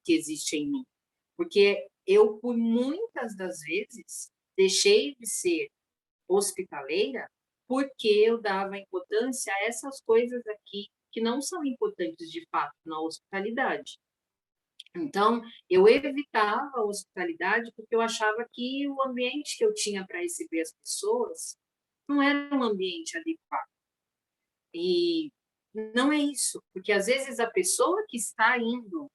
que existe em mim, porque eu, por muitas das vezes, deixei de ser hospitaleira porque eu dava importância a essas coisas aqui que não são importantes de fato na hospitalidade. Então, eu evitava a hospitalidade porque eu achava que o ambiente que eu tinha para receber as pessoas não era um ambiente adequado. E não é isso, porque às vezes a pessoa que está indo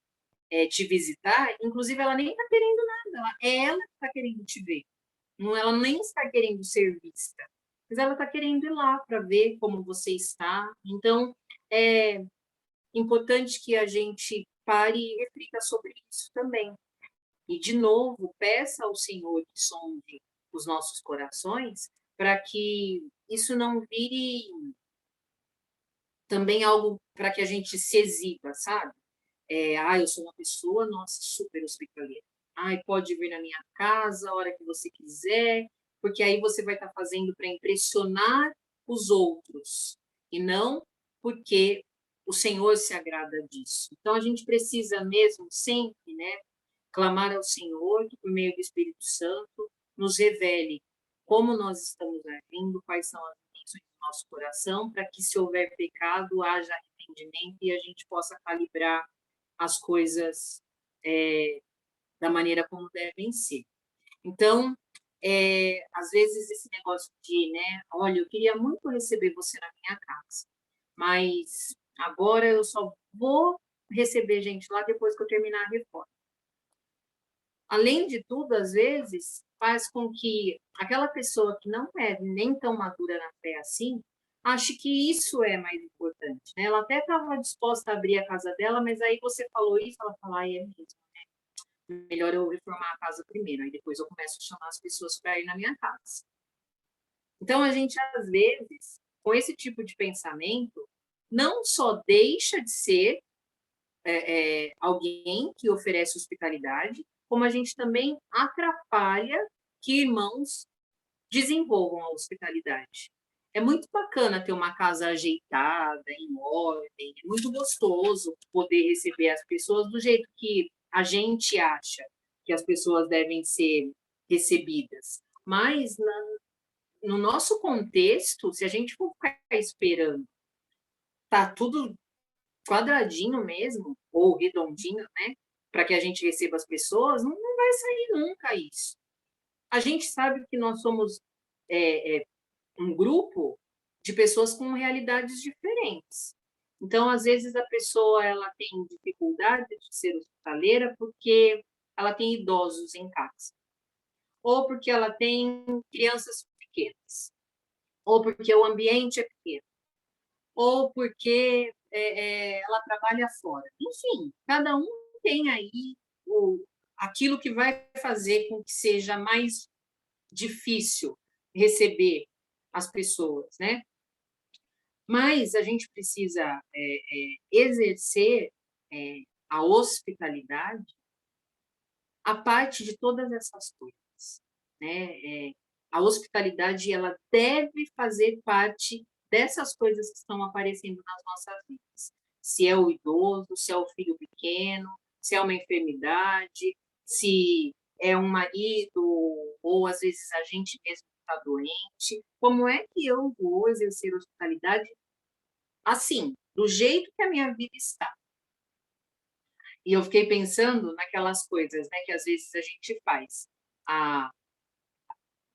te visitar, inclusive ela nem está querendo nada, é ela que está querendo te ver. Não, ela nem está querendo ser vista, mas ela está querendo ir lá para ver como você está. Então, é importante que a gente pare e reflita sobre isso também. E, de novo, peça ao Senhor que sonde os nossos corações para que isso não vire também algo para que a gente se exiba, sabe? Eu sou uma pessoa, nossa, super hospitaleira. Pode vir na minha casa a hora que você quiser, porque aí você vai estar fazendo para impressionar os outros, e não porque o Senhor se agrada disso. Então, a gente precisa mesmo sempre, né, clamar ao Senhor que, por meio do Espírito Santo, nos revele como nós estamos agindo, quais são as intenções do nosso coração, para que, se houver pecado, haja arrependimento e a gente possa calibrar as coisas da maneira como devem ser. Então, às vezes esse negócio de, né, olha, eu queria muito receber você na minha casa, mas agora eu só vou receber gente lá depois que eu terminar a reforma. Além de tudo, às vezes, faz com que aquela pessoa que não é nem tão madura na fé assim, ache que isso é mais importante, né? Ela até estava disposta a abrir a casa dela, mas aí você falou isso, ela fala, é mesmo, né? Melhor eu reformar a casa primeiro, aí depois eu começo a chamar as pessoas para ir na minha casa. Então, a gente, às vezes, com esse tipo de pensamento, não só deixa de ser alguém que oferece hospitalidade, como a gente também atrapalha que irmãos desenvolvam a hospitalidade. É muito bacana ter uma casa ajeitada, em ordem, é muito gostoso poder receber as pessoas do jeito que a gente acha que as pessoas devem ser recebidas. Mas, no nosso contexto, se a gente for ficar esperando, tá tudo quadradinho mesmo, ou redondinho, né, para que a gente receba as pessoas, não vai sair nunca isso. A gente sabe que nós somos um grupo de pessoas com realidades diferentes. Então, às vezes, a pessoa ela tem dificuldade de ser hospitaleira porque ela tem idosos em casa, ou porque ela tem crianças pequenas, ou porque o ambiente é pequeno, ou porque ela trabalha fora. Enfim, cada um tem aí aquilo que vai fazer com que seja mais difícil receber as pessoas, né? Mas a gente precisa exercer a hospitalidade a parte de todas essas coisas, né? A hospitalidade ela deve fazer parte dessas coisas que estão aparecendo nas nossas vidas. Se é o idoso, se é o filho pequeno, se é uma enfermidade, se é um marido, ou às vezes a gente mesmo está doente. Como é que eu vou exercer hospitalidade assim, do jeito que a minha vida está? E eu fiquei pensando naquelas coisas, né, que às vezes a gente faz.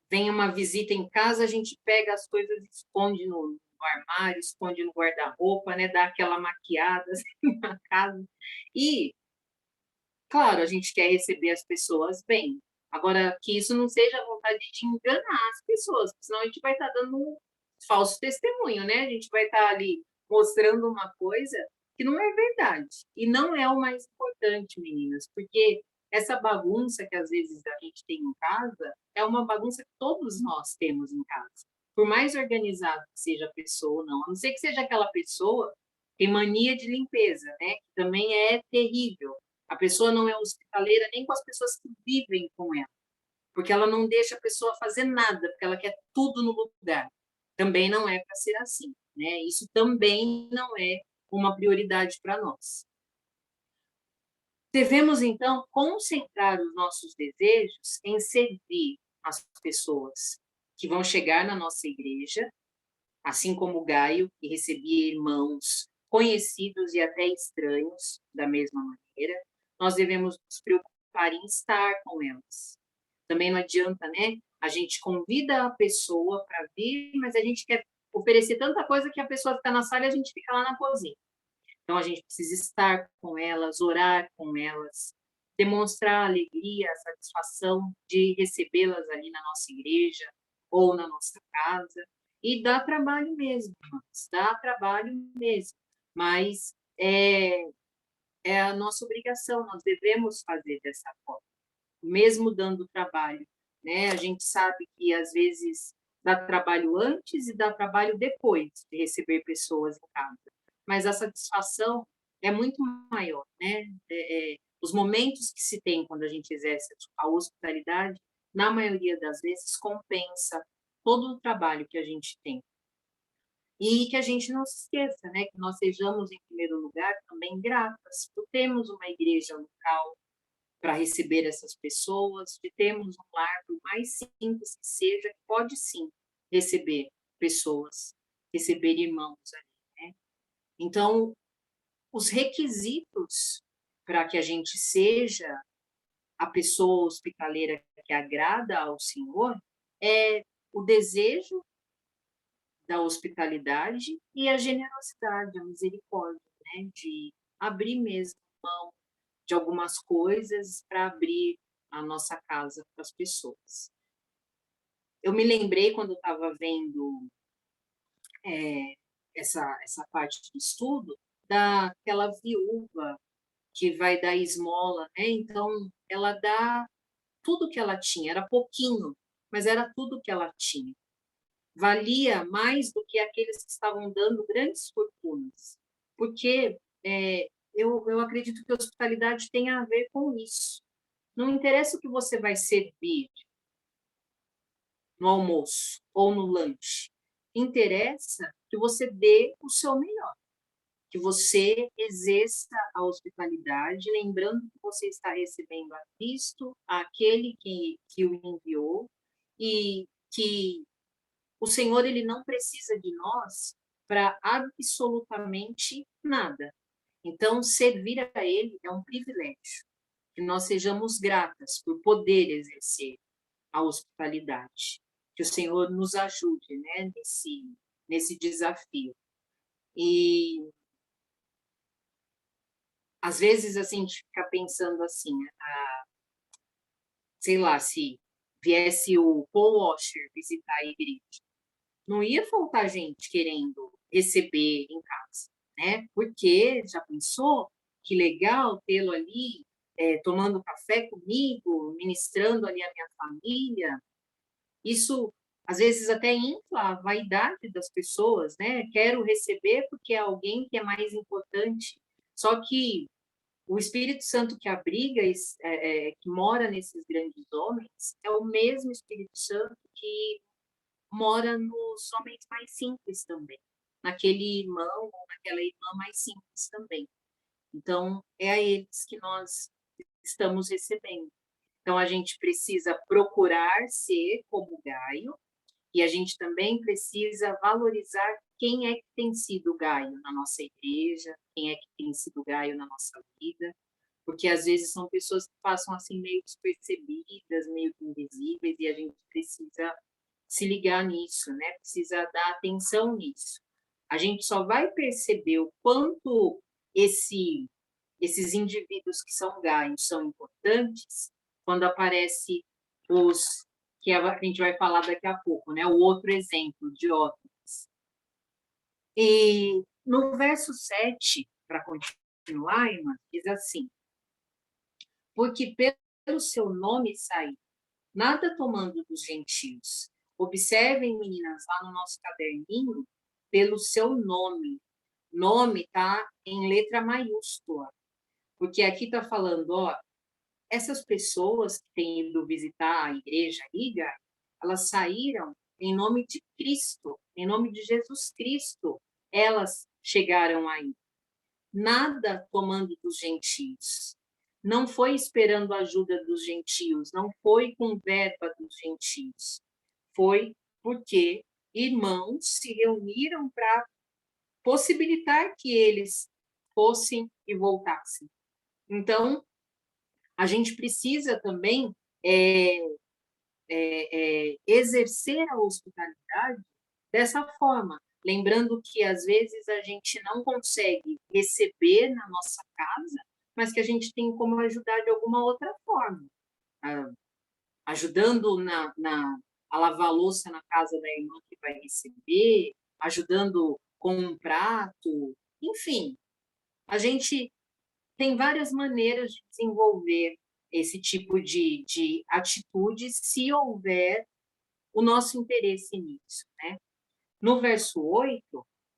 Vem uma visita em casa, a gente pega as coisas, esconde no armário, esconde no guarda-roupa, né, dá aquela maquiada assim, na casa. E, claro, a gente quer receber as pessoas bem. Agora, que isso não seja a vontade de enganar as pessoas, senão a gente vai estar dando um falso testemunho, né? A gente vai estar ali mostrando uma coisa que não é verdade. E não é o mais importante, meninas, porque essa bagunça que às vezes a gente tem em casa é uma bagunça que todos nós temos em casa. Por mais organizado que seja a pessoa ou não, a não ser que seja aquela pessoa que tem mania de limpeza, né? Que também é terrível. A pessoa não é hospitaleira nem com as pessoas que vivem com ela, porque ela não deixa a pessoa fazer nada, porque ela quer tudo no lugar. Também não é para ser assim, né? Isso também não é uma prioridade para nós. Devemos, então, concentrar os nossos desejos em servir as pessoas que vão chegar na nossa igreja, assim como Gaio, que recebia irmãos conhecidos e até estranhos da mesma maneira. Nós devemos nos preocupar em estar com elas. Também não adianta, né? A gente convida a pessoa para vir, mas a gente quer oferecer tanta coisa que a pessoa fica na sala e a gente fica lá na cozinha. Então, a gente precisa estar com elas, orar com elas, demonstrar a alegria, a satisfação de recebê-las ali na nossa igreja ou na nossa casa. E dá trabalho mesmo, irmãos, dá trabalho mesmo. Mas é a nossa obrigação, nós devemos fazer dessa forma, mesmo dando trabalho, né? A gente sabe que, às vezes, dá trabalho antes e dá trabalho depois de receber pessoas em casa. Mas a satisfação é muito maior, né? Os momentos que se tem quando a gente exerce a hospitalidade, na maioria das vezes, compensa todo o trabalho que a gente tem. E que a gente não se esqueça, né? Que nós sejamos, em primeiro lugar, também gratas por termos uma igreja local para receber essas pessoas, de termos um lar, por mais simples que seja, pode sim receber pessoas, receber irmãos ali, né? Então, os requisitos para que a gente seja a pessoa hospitaleira que agrada ao Senhor é o desejo da hospitalidade e a generosidade, a misericórdia, né? De abrir mesmo mão de algumas coisas para abrir a nossa casa para as pessoas. Eu me lembrei, quando eu estava vendo essa parte do estudo, daquela viúva que vai dar esmola, né? Então, ela dá tudo que ela tinha, era pouquinho, mas era tudo que ela tinha. Valia mais do que aqueles que estavam dando grandes fortunas, porque eu acredito que a hospitalidade tem a ver com isso. Não interessa o que você vai servir no almoço ou no lanche. Interessa que você dê o seu melhor, que você exerça a hospitalidade, lembrando que você está recebendo a Cristo, aquele que o enviou, e que o Senhor ele não precisa de nós para absolutamente nada. Então, servir a Ele é um privilégio, que nós sejamos gratas por poder exercer a hospitalidade. Que o Senhor nos ajude, né, nesse desafio. E, às vezes, assim, a gente fica pensando assim, sei lá, se viesse o Paul Washer visitar a igreja, não ia faltar gente querendo receber em casa, né? Porque já pensou que legal tê-lo ali, tomando café comigo, ministrando ali a minha família. Isso, às vezes, até infla a vaidade das pessoas, né? Quero receber porque é alguém que é mais importante. Só que o Espírito Santo que abriga, que mora nesses grandes homens, é o mesmo Espírito Santo que mora nos homens mais simples também, naquele irmão ou naquela irmã mais simples também. Então, é a eles que nós estamos recebendo. Então, a gente precisa procurar ser como Gaio, e a gente também precisa valorizar quem é que tem sido Gaio na nossa igreja, quem é que tem sido Gaio na nossa vida, porque às vezes são pessoas que passam assim meio despercebidas, meio invisíveis, e a gente precisa se ligar nisso, né? Precisa dar atenção nisso. A gente só vai perceber o quanto esses indivíduos que são Gaios são importantes quando aparece os que a gente vai falar daqui a pouco, né? O outro exemplo, Diótrefes. E no verso 7, para continuar, irmã, diz assim: porque pelo seu nome saí, nada tomando dos gentios. Observem, meninas, lá no nosso caderninho, pelo seu nome. Nome está em letra maiúscula, porque aqui está falando, ó, essas pessoas que têm ido visitar a igreja Liga, elas saíram em nome de Cristo, em nome de Jesus Cristo, elas chegaram aí. Nada tomando dos gentios. Não foi esperando a ajuda dos gentios, não foi com verba dos gentios. Foi porque irmãos se reuniram para possibilitar que eles fossem e voltassem. Então, a gente precisa também exercer a hospitalidade dessa forma, lembrando que às vezes a gente não consegue receber na nossa casa, mas que a gente tem como ajudar de alguma outra forma, ajudando a lavar a louça na casa da irmã que vai receber, ajudando com um prato, enfim, a gente tem várias maneiras de desenvolver esse tipo de atitude se houver o nosso interesse nisso, né? No verso 8,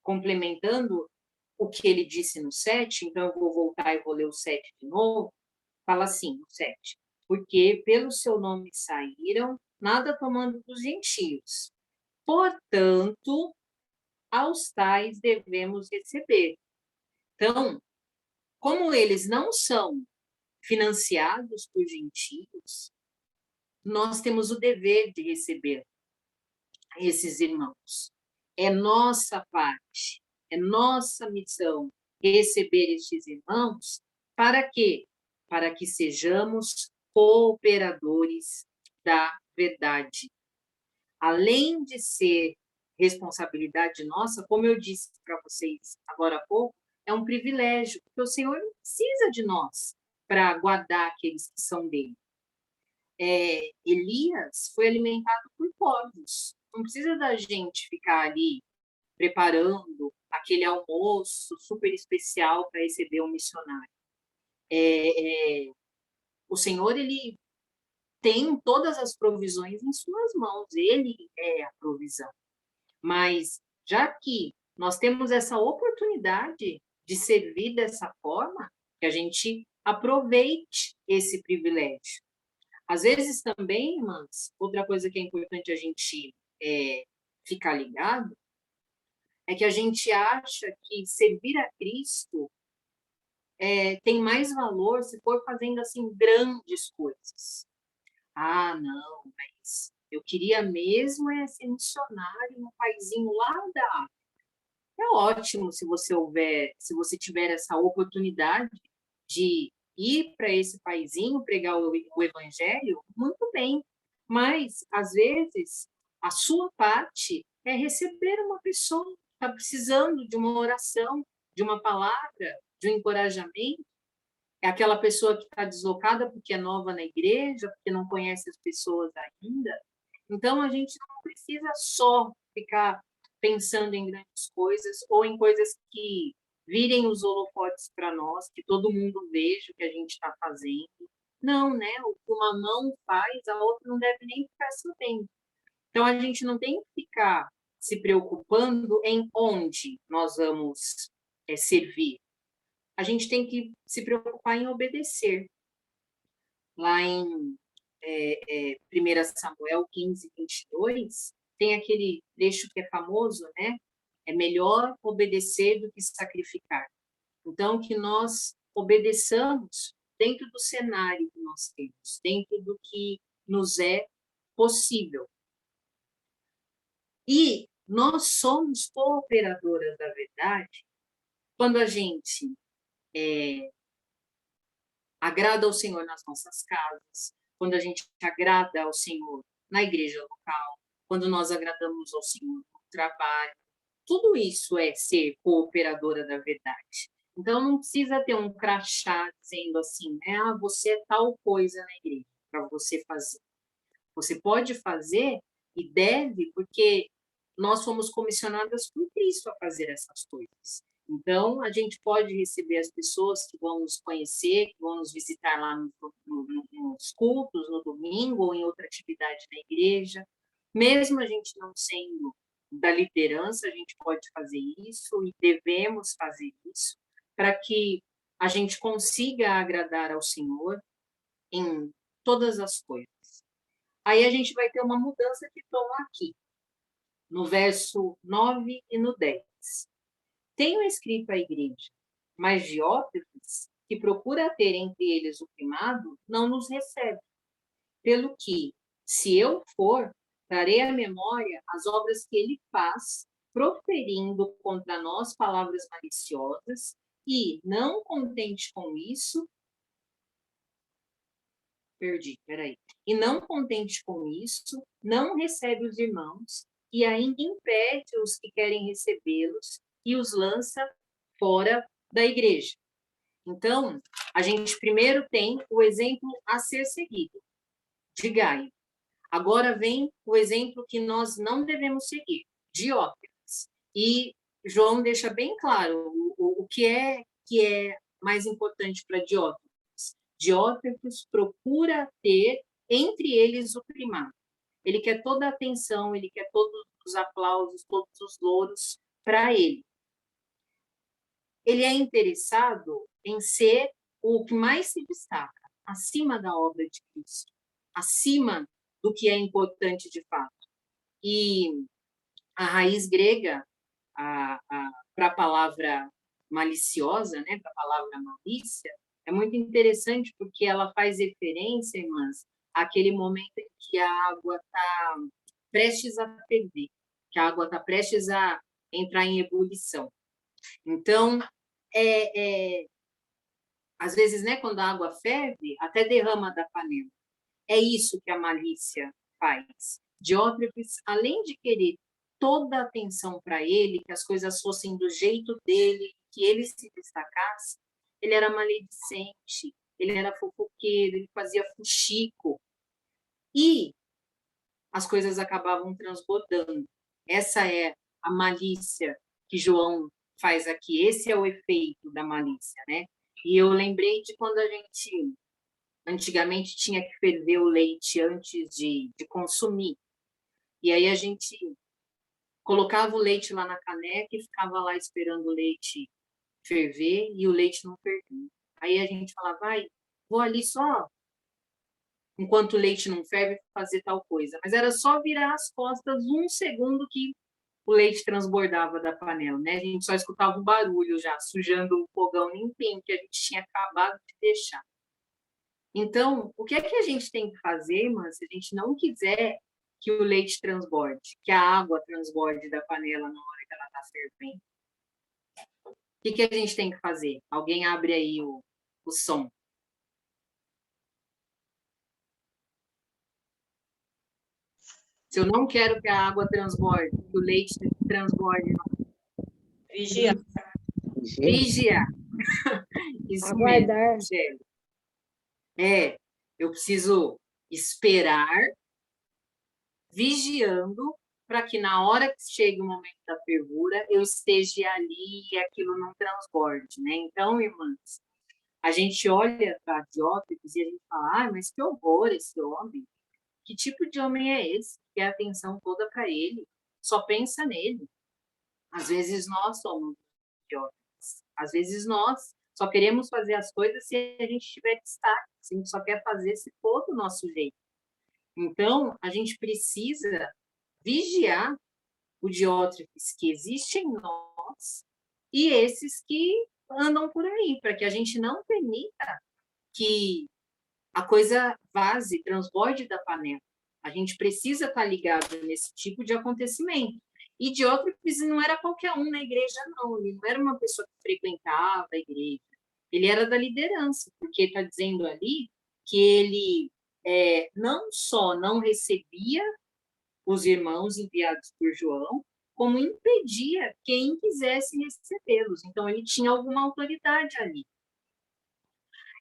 complementando o que ele disse no 7, então eu vou voltar e vou ler o 7 de novo, fala assim, no 7, porque pelo seu nome saíram, nada tomando dos gentios. Portanto, aos tais devemos receber. Então, como eles não são financiados por gentios, nós temos o dever de receber esses irmãos. É nossa parte, é nossa missão receber estes irmãos. Para quê? Para que sejamos cooperadores da verdade. Além de ser responsabilidade nossa, como eu disse para vocês agora há pouco, é um privilégio, porque o Senhor não precisa de nós para guardar aqueles que são dele. Elias foi alimentado por povos. Não precisa da gente ficar ali preparando aquele almoço super especial para receber um missionário. O Senhor, ele tem todas as provisões em suas mãos, ele é a provisão. Mas, já que nós temos essa oportunidade de servir dessa forma, que a gente aproveite esse privilégio. Às vezes também, irmãs, outra coisa que é importante a gente ficar ligado, é que a gente acha que servir a Cristo tem mais valor se for fazendo, assim, grandes coisas. Ah, não, mas eu queria mesmo ser missionário num paizinho lá da África. É ótimo se você tiver essa oportunidade de ir para esse paizinho, pregar o evangelho, muito bem. Mas, às vezes, a sua parte é receber uma pessoa que está precisando de uma oração, de uma palavra, de um encorajamento. É aquela pessoa que está deslocada porque é nova na igreja, porque não conhece as pessoas ainda. Então, a gente não precisa só ficar pensando em grandes coisas ou em coisas que virem os holofotes para nós, que todo mundo veja o que a gente está fazendo. Não, né? O que uma mão faz, a outra não deve nem ficar sabendo. Então, a gente não tem que ficar se preocupando em onde nós vamos servir. A gente tem que se preocupar em obedecer. Lá em 1 Samuel 15, 22, tem aquele trecho que é famoso, né? É melhor obedecer do que sacrificar. Então, que nós obedeçamos dentro do cenário que nós temos, dentro do que nos é possível. E nós somos cooperadoras da verdade quando a gente agrada ao Senhor nas nossas casas, quando a gente agrada ao Senhor na igreja local, quando nós agradamos ao Senhor no trabalho. Tudo isso é ser cooperadora da verdade. Então, não precisa ter um crachá dizendo assim, né? Ah, você é tal coisa na igreja para você fazer. Você pode fazer e deve, porque nós fomos comissionadas por Cristo a fazer essas coisas. Então, a gente pode receber as pessoas que vão nos conhecer, que vão nos visitar lá nos cultos, no domingo, ou em outra atividade na igreja. Mesmo a gente não sendo da liderança, a gente pode fazer isso e devemos fazer isso para que a gente consiga agradar ao Senhor em todas as coisas. Aí a gente vai ter uma mudança de tom aqui, no verso 9 e no 10. Tenho escrito à igreja, mas Diótrefes, que procura ter entre eles o primado, não nos recebe. Pelo que, se eu for, trarei à memória as obras que ele faz, proferindo contra nós palavras maliciosas, e, não contente com isso, E não contente com isso, não recebe os irmãos, e ainda impede os que querem recebê-los, e os lança fora da igreja. Então, a gente primeiro tem o exemplo a ser seguido, de Gaio. Agora vem o exemplo que nós não devemos seguir, Diótrefes. E João deixa bem claro o que é mais importante para Diótrefes. Diótrefes procura ter entre eles o primado. Ele quer toda a atenção, ele quer todos os aplausos, todos os louros para ele. Ele é interessado em ser o que mais se destaca, acima da obra de Cristo, acima do que é importante de fato. E a raiz grega para a palavra maliciosa, né, para a palavra malícia, é muito interessante porque ela faz referência, irmãs, àquele momento em que a água está prestes a ferver, que a água está prestes a entrar em ebulição. Então, às vezes, né, quando a água ferve, até derrama da panela. É isso que a malícia faz. Diótrefes, além de querer toda a atenção para ele, que as coisas fossem do jeito dele, que ele se destacasse, ele era maledicente, ele era fofoqueiro, ele fazia fuxico. E as coisas acabavam transbordando. Essa é a malícia que João faz aqui. Esse é o efeito da malícia, né? E eu lembrei de quando a gente antigamente tinha que ferver o leite antes de consumir. E aí a gente colocava o leite lá na caneca e ficava lá esperando o leite ferver e o leite não fervia. Aí a gente falava, vai, vou ali só, enquanto o leite não ferve, fazer tal coisa. Mas era só virar as costas 1 segundo que o leite transbordava da panela, né? A gente só escutava o barulho já, sujando o fogão limpinho que a gente tinha acabado de deixar. Então, o que é que a gente tem que fazer, irmã, se a gente não quiser que o leite transborde, que a água transborde da panela na hora que ela está fervendo? O que a gente tem que fazer? Alguém abre aí o som. Se eu não quero que a água transborde, que o leite transborde. Vigiar. Vigiar. Isso Aguardar. mesmo, Michele. Eu preciso esperar, vigiando, para que na hora que chegue o momento da fervura, eu esteja ali e aquilo não transborde, né? Então, irmãs, a gente olha para Diótrefes e a gente fala, mas que horror esse homem. Que tipo de homem é esse? Que a atenção toda para ele, só pensa nele. Às vezes nós somos Diótrefes. Às vezes nós só queremos fazer as coisas se a gente tiver destaque. Se a gente só quer fazer se for do nosso jeito. Então, a gente precisa vigiar o Diótrefes que existe em nós e esses que andam por aí, para que a gente não permita que a coisa vaze, transborde da panela. A gente precisa estar ligado nesse tipo de acontecimento. E Diótrefes não era qualquer um na igreja, não. Ele não era uma pessoa que frequentava a igreja. Ele era da liderança, porque está dizendo ali que ele não só não recebia os irmãos enviados por João, como impedia quem quisesse recebê-los. Então, ele tinha alguma autoridade ali.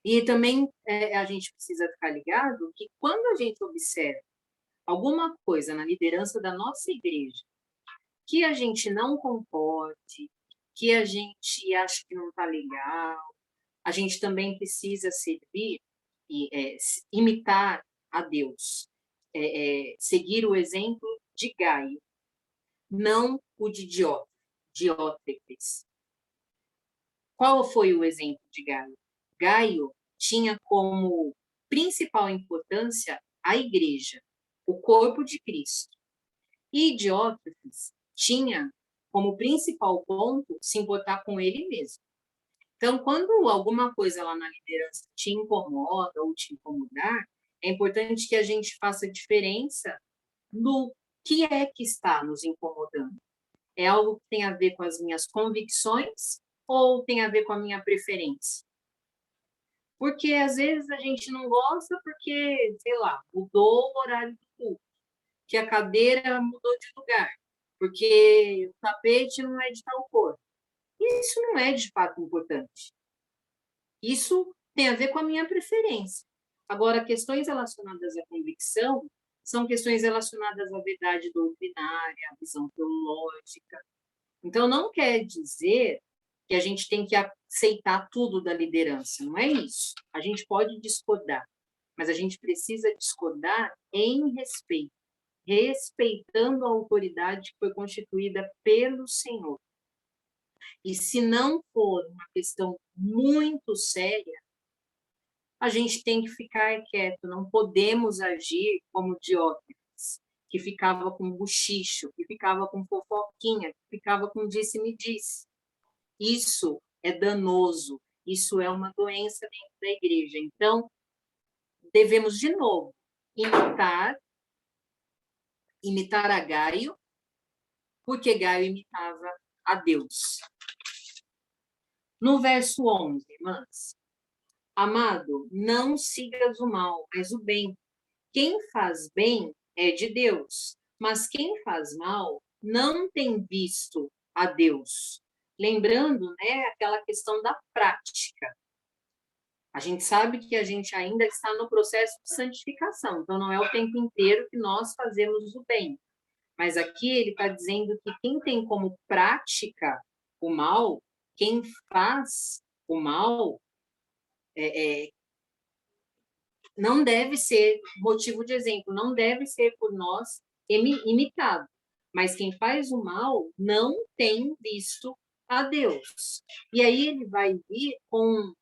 E também a gente precisa ficar ligado que quando a gente observa alguma coisa na liderança da nossa igreja que a gente não concorde, que a gente acha que não está legal, a gente também precisa servir e imitar a Deus, seguir o exemplo de Gaio, não o de Diótrefes. Qual foi o exemplo de Gaio? Gaio tinha como principal importância a igreja, o corpo de Cristo. E Diótrefes tinha como principal ponto se importar com ele mesmo. Então, quando alguma coisa lá na liderança te incomoda ou te incomodar, é importante que a gente faça diferença no que é que está nos incomodando. É algo que tem a ver com as minhas convicções ou tem a ver com a minha preferência? Porque, às vezes, a gente não gosta porque, sei lá, mudou o horário do culto, que a cadeira mudou de lugar, porque o tapete não é de tal cor. Isso não é, de fato, importante. Isso tem a ver com a minha preferência. Agora, questões relacionadas à convicção são questões relacionadas à verdade doutrinária, à visão teológica. Então, não quer dizer que a gente tem que aceitar tudo da liderança, não é isso. A gente pode discordar, mas a gente precisa discordar em respeito, respeitando a autoridade que foi constituída pelo Senhor. E se não for uma questão muito séria, a gente tem que ficar quieto, não podemos agir como Diótrefes, que ficava com buchicho, que ficava com fofoquinha, que ficava com disse-me-disse. Isso é danoso, isso é uma doença dentro da igreja. Então, devemos, de novo, imitar a Gaio, porque Gaio imitava a Deus. No verso 11, irmãs, amado, não sigas o mal, mas o bem. Quem faz bem é de Deus, mas quem faz mal não tem visto a Deus. Lembrando, né, aquela questão da prática. A gente sabe que a gente ainda está no processo de santificação, então não é o tempo inteiro que nós fazemos o bem. Mas aqui ele está dizendo que quem tem como prática o mal, quem faz o mal, não deve ser motivo de exemplo, não deve ser por nós imitado. Mas quem faz o mal não tem visto a Deus. E aí ele vai vir com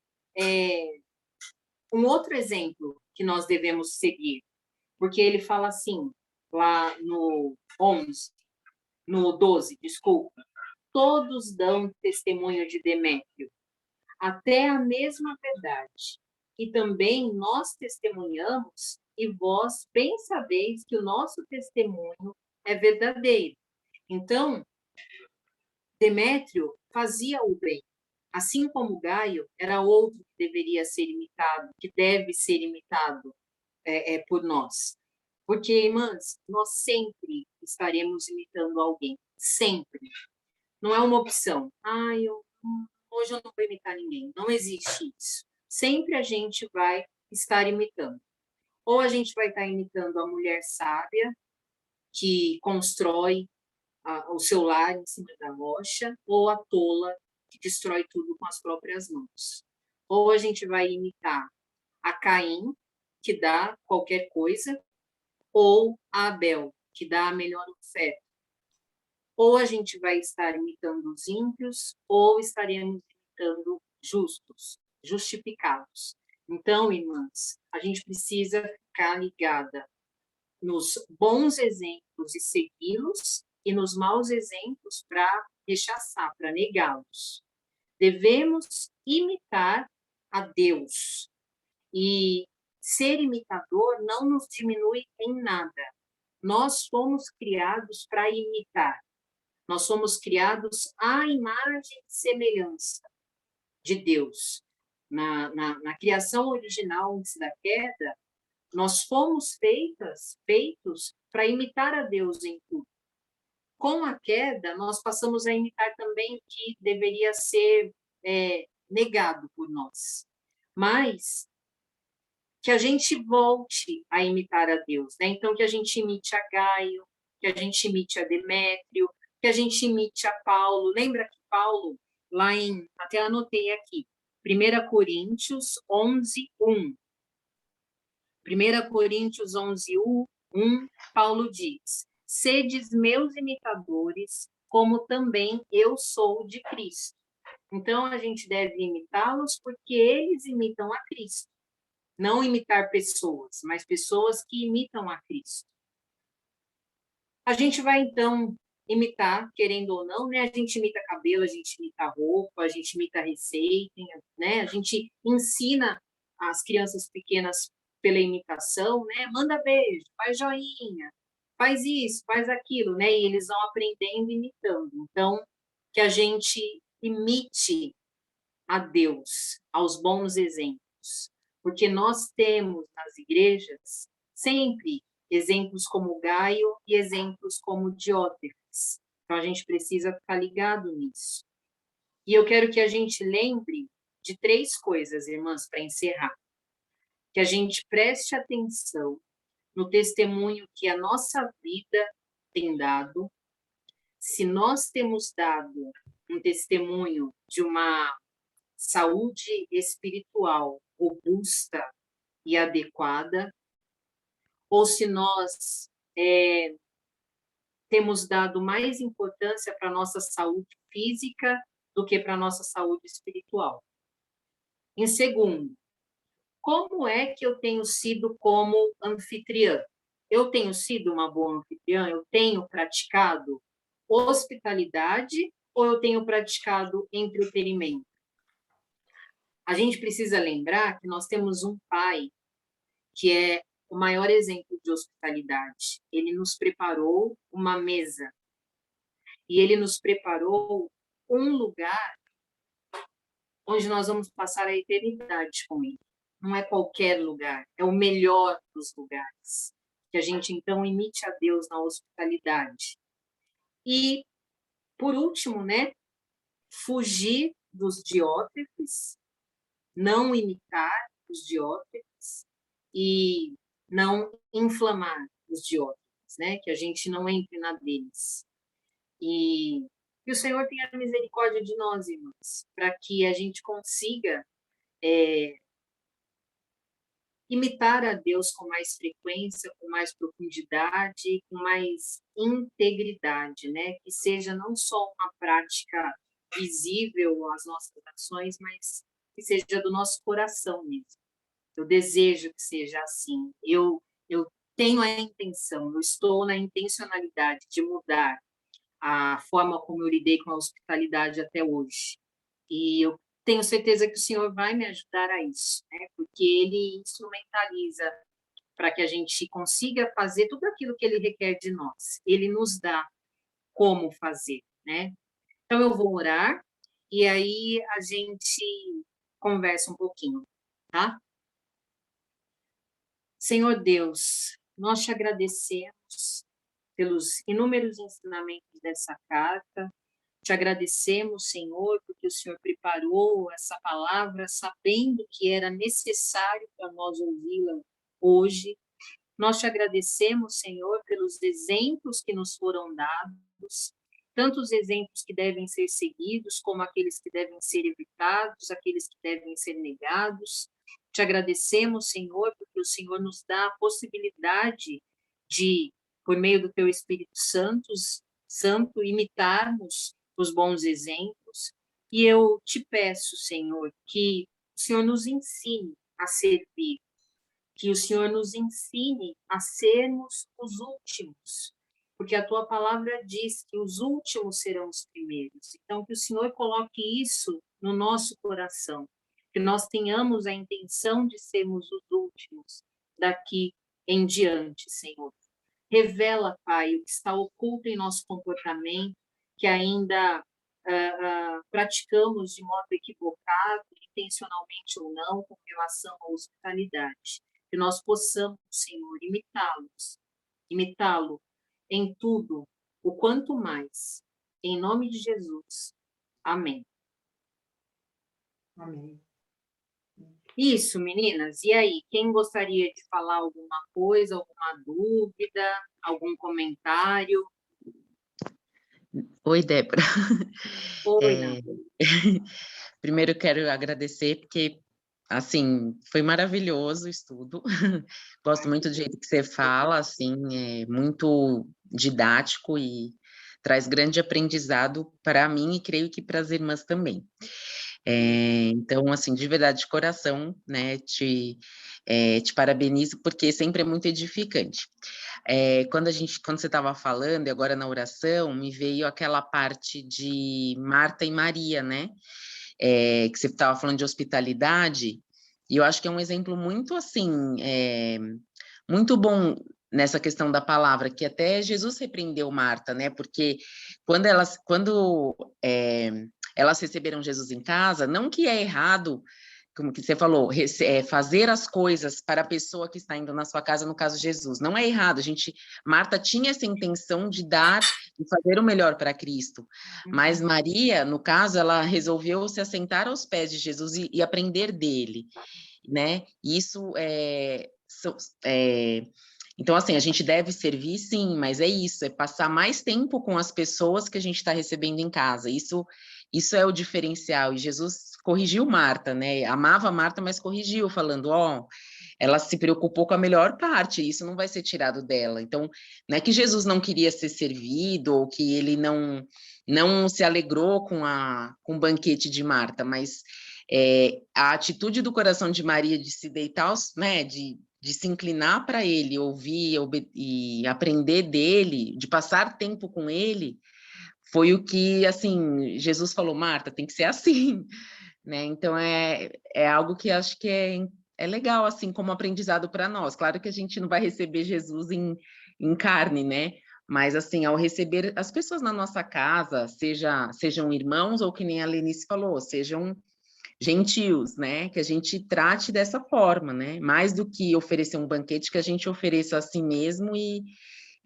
um outro exemplo que nós devemos seguir, porque ele fala assim, lá no 11, no 12, desculpa, todos dão testemunho de Demétrio, até a mesma verdade. E também nós testemunhamos, e vós bem sabeis que o nosso testemunho é verdadeiro. Então, Demétrio fazia o bem, assim como Gaio era outro que deveria ser imitado, que deve ser imitado por nós. Porque, irmãs, nós sempre estaremos imitando alguém, sempre. Não é uma opção. Hoje eu não vou imitar ninguém. Não existe isso. Sempre a gente vai estar imitando. Ou a gente vai estar imitando a mulher sábia, que constrói o seu lar em cima da rocha, ou a tola, que destrói tudo com as próprias mãos. Ou a gente vai imitar a Caim, que dá qualquer coisa, ou a Abel, que dá a melhor oferta. Ou a gente vai estar imitando os ímpios, ou estaremos imitando justos, justificados. Então, irmãs, a gente precisa ficar ligada nos bons exemplos e segui-los, e nos maus exemplos para rechaçar, para negá-los. Devemos imitar a Deus. E ser imitador não nos diminui em nada. Nós fomos criados para imitar. Nós somos criados à imagem e semelhança de Deus. Na criação original, antes da queda, nós fomos feitos para imitar a Deus em tudo. Com a queda, nós passamos a imitar também o que deveria ser negado por nós. Mas que a gente volte a imitar a Deus, né? Então, que a gente imite a Gaio, que a gente imite a Demétrio, que a gente imite a Paulo. Lembra que Paulo, até anotei aqui, 1 Coríntios 11, 1. 1 Coríntios 11, 1, Paulo diz: sedes meus imitadores, como também eu sou de Cristo. Então, a gente deve imitá-los porque eles imitam a Cristo. Não imitar pessoas, mas pessoas que imitam a Cristo. A gente vai, então, imitar, querendo ou não, né? A gente imita cabelo, a gente imita roupa, a gente imita receita, né? A gente ensina as crianças pequenas pela imitação, né? Manda beijo, faz joinha, faz isso, faz aquilo, né? E eles vão aprendendo imitando. Então, que a gente imite a Deus, aos bons exemplos. Porque nós temos nas igrejas sempre exemplos como Gaio e exemplos como Diótrefes. Então, a gente precisa ficar ligado nisso. E eu quero que a gente lembre de 3 coisas, irmãs, para encerrar. Que a gente preste atenção no testemunho que a nossa vida tem dado. Se nós temos dado um testemunho de uma saúde espiritual robusta e adequada, ou se nós temos dado mais importância para a nossa saúde física do que para a nossa saúde espiritual. Em segundo, como é que eu tenho sido como anfitriã? Eu tenho sido uma boa anfitriã? Eu tenho praticado hospitalidade ou eu tenho praticado entretenimento? A gente precisa lembrar que nós temos um pai que é o maior exemplo de hospitalidade. Ele nos preparou uma mesa e ele nos preparou um lugar onde nós vamos passar a eternidade com ele. Não é qualquer lugar, é o melhor dos lugares. Que a gente, então, imite a Deus na hospitalidade. E, por último, né, fugir dos diótrefes, não imitar os diótrefes e não inflamar os diótrefes, né, que a gente não entre na deles. E que o Senhor tenha misericórdia de nós, irmãos, para que a gente consiga imitar a Deus com mais frequência, com mais profundidade, com mais integridade, né? Que seja não só uma prática visível às nossas ações, mas que seja do nosso coração mesmo. Eu desejo que seja assim. Eu tenho a intenção, eu estou na intencionalidade de mudar a forma como eu lidei com a hospitalidade até hoje. E eu tenho certeza que o Senhor vai me ajudar a isso, né? Porque Ele instrumentaliza para que a gente consiga fazer tudo aquilo que Ele requer de nós. Ele nos dá como fazer, né? Então, eu vou orar e aí a gente conversa um pouquinho, tá? Senhor Deus, nós te agradecemos pelos inúmeros ensinamentos dessa carta. Te agradecemos, Senhor, porque o Senhor preparou essa palavra sabendo que era necessário para nós ouvi-la hoje. Nós te agradecemos, Senhor, pelos exemplos que nos foram dados, tanto os exemplos que devem ser seguidos, como aqueles que devem ser evitados, aqueles que devem ser negados. Te agradecemos, Senhor, porque o Senhor nos dá a possibilidade de, por meio do teu Espírito Santo, imitarmos os bons exemplos. E eu te peço, Senhor, que o Senhor nos ensine a servir, que o Senhor nos ensine a sermos os últimos, porque a tua palavra diz que os últimos serão os primeiros. Então, que o Senhor coloque isso no nosso coração, que nós tenhamos a intenção de sermos os últimos daqui em diante, Senhor. Revela, Pai, o que está oculto em nosso comportamento, que ainda praticamos de modo equivocado, intencionalmente ou não, com relação à hospitalidade. Que nós possamos, Senhor, imitá-lo em tudo, o quanto mais. Em nome de Jesus. Amém. Amém. Isso, meninas. E aí, quem gostaria de falar alguma coisa, alguma dúvida, algum comentário? Oi, Débora. Oi, Ana. Primeiro eu quero agradecer, porque, assim, foi maravilhoso o estudo. Gosto muito do jeito que você fala, assim, é muito didático e traz grande aprendizado para mim e creio que para as irmãs também. Então, assim, de verdade, de coração, né, te parabenizo, porque sempre é muito edificante. Quando você estava falando, e agora na oração, me veio aquela parte de Marta e Maria, né, que você estava falando de hospitalidade, e eu acho que é um exemplo muito, assim, muito bom nessa questão da palavra, que até Jesus repreendeu Marta, né, porque quando elas receberam Jesus em casa, não que é errado, como que você falou, fazer as coisas para a pessoa que está indo na sua casa, no caso Jesus, não é errado, Marta tinha essa intenção de dar e fazer o melhor para Cristo, mas Maria, no caso, ela resolveu se assentar aos pés de Jesus e aprender dele, né, isso então, assim, a gente deve servir, sim, mas é isso, é passar mais tempo com as pessoas que a gente está recebendo em casa, isso é o diferencial, e Jesus corrigiu Marta, né, amava Marta, mas corrigiu, falando, ela se preocupou com a melhor parte, isso não vai ser tirado dela, então, não é que Jesus não queria ser servido, ou que ele não se alegrou com o banquete de Marta, mas a atitude do coração de Maria de se deitar, né, de se inclinar para ele, ouvir e aprender dele, de passar tempo com ele, foi o que, assim, Jesus falou, Marta, tem que ser assim, né? Então, é algo que acho que é legal, assim, como aprendizado para nós. Claro que a gente não vai receber Jesus em carne, né? Mas, assim, ao receber as pessoas na nossa casa, sejam irmãos ou, que nem a Lenice falou, sejam gentios, né? Que a gente trate dessa forma, né? Mais do que oferecer um banquete, que a gente ofereça a si mesmo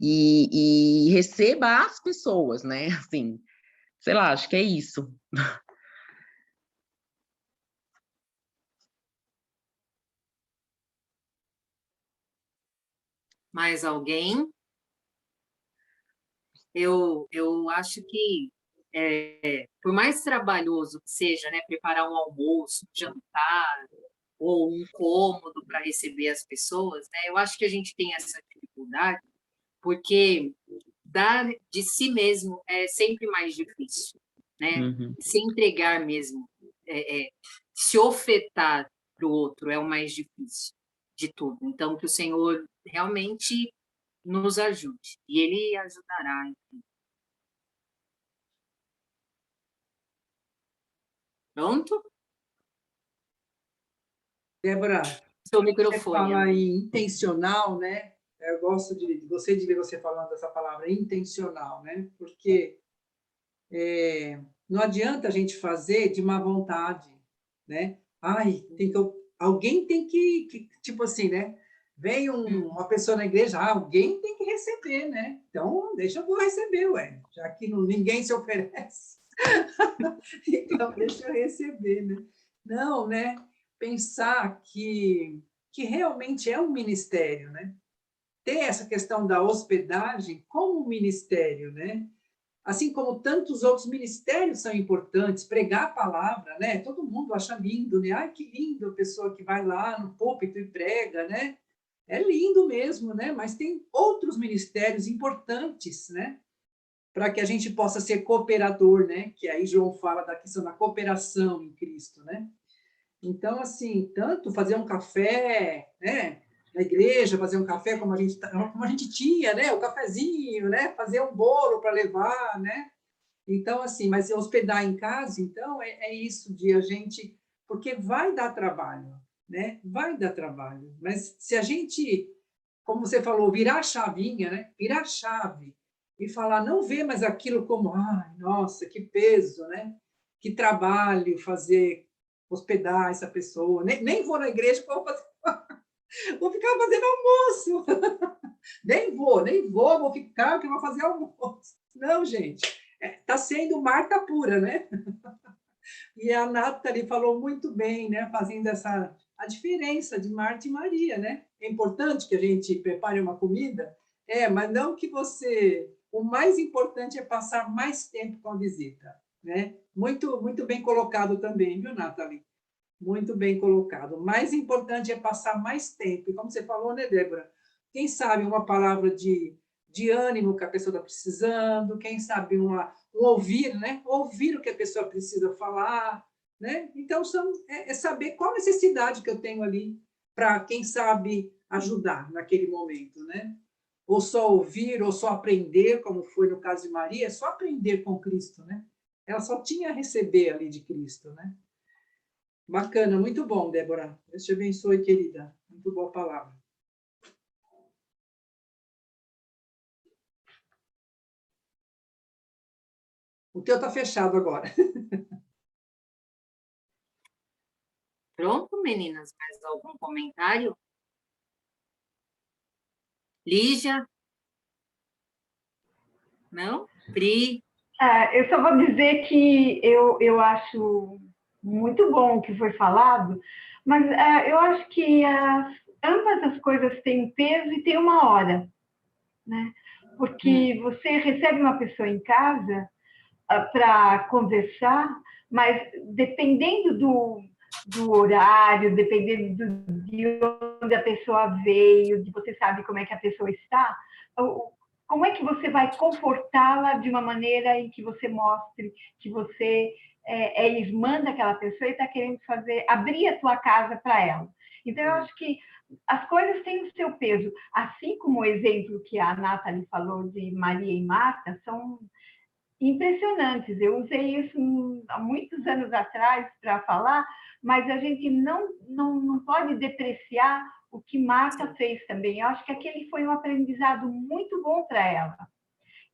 e receba as pessoas, né? Assim, sei lá, acho que é isso. Mais alguém? Eu acho que, por mais trabalhoso que seja, né, preparar um almoço, um jantar, ou um cômodo para receber as pessoas, né, eu acho que a gente tem essa dificuldade, porque dar de si mesmo é sempre mais difícil. né? Uhum. Se entregar mesmo, se ofertar para o outro é o mais difícil de tudo. Então, que o Senhor realmente nos ajude, e Ele ajudará. Pronto? Débora, Seu você microfone, fala amigo. em intencional, né? Eu gostei de ver você falando dessa palavra intencional, né? Porque não adianta a gente fazer de má vontade, né? Ai, alguém tem tipo assim, né? Vem uma pessoa na igreja, alguém tem que receber, né? Então, deixa eu receber, ué, já que ninguém se oferece. Então, deixa eu receber, né? Não, né? Pensar que realmente é um ministério, né? Ter essa questão da hospedagem como um ministério, né? Assim como tantos outros ministérios são importantes, pregar a palavra, né? Todo mundo acha lindo, né? Ai, que lindo a pessoa que vai lá no púlpito e prega, né? É lindo mesmo, né? Mas tem outros ministérios importantes, né? Para que a gente possa ser cooperador, né? Que aí João fala da questão da cooperação em Cristo, né? Então, assim, tanto fazer um café, né? Na igreja, fazer um café como a gente tinha, né? O cafezinho, né? Fazer um bolo para levar, né? Então, assim, mas hospedar em casa, então, é isso de a gente... Porque vai dar trabalho, né? Vai dar trabalho. Mas se a gente, como você falou, virar a chavinha, né? Virar a chave e falar, não ver mais aquilo como, ai, nossa, que peso, né? Que trabalho fazer, hospedar essa pessoa. Nem vou na igreja, vou ficar fazendo almoço. Nem vou ficar, porque vou fazer almoço. Não, gente, está sendo Marta pura, né? E a Nathalie falou muito bem, né? Fazendo a diferença de Marta e Maria, né? É importante que a gente prepare uma comida, mas não que você... O mais importante é passar mais tempo com a visita, né? Muito, muito bem colocado também, viu, Nathalie? Muito bem colocado. O mais importante é passar mais tempo. E como você falou, né, Débora? Quem sabe uma palavra de ânimo que a pessoa está precisando, quem sabe um ouvir, né? Ouvir o que a pessoa precisa falar, né? Então, é saber qual a necessidade que eu tenho ali para, quem sabe, ajudar naquele momento, né? Ou só ouvir, ou só aprender, como foi no caso de Maria, é só aprender com Cristo, né? Ela só tinha a receber ali de Cristo, né? Bacana, muito bom, Débora. Deus te abençoe, querida. Muito boa palavra. O teu está fechado agora. Pronto, meninas? Mais algum comentário? Lígia? Não? Pri? Eu só vou dizer que eu acho muito bom o que foi falado, mas eu acho que ambas as coisas têm um peso e têm uma hora, né? Porque você recebe uma pessoa em casa para conversar, mas dependendo do horário, dependendo de onde a pessoa veio, de você sabe como é que a pessoa está, como é que você vai confortá-la de uma maneira em que você mostre que você é irmã daquela pessoa e está querendo abrir a sua casa para ela. Então, eu acho que as coisas têm o seu peso. Assim como o exemplo que a Nathalie falou de Maria e Marta, são impressionantes. Eu usei isso há muitos anos atrás para falar, mas a gente não pode depreciar o que Marta fez também. Eu acho que aquele foi um aprendizado muito bom para ela,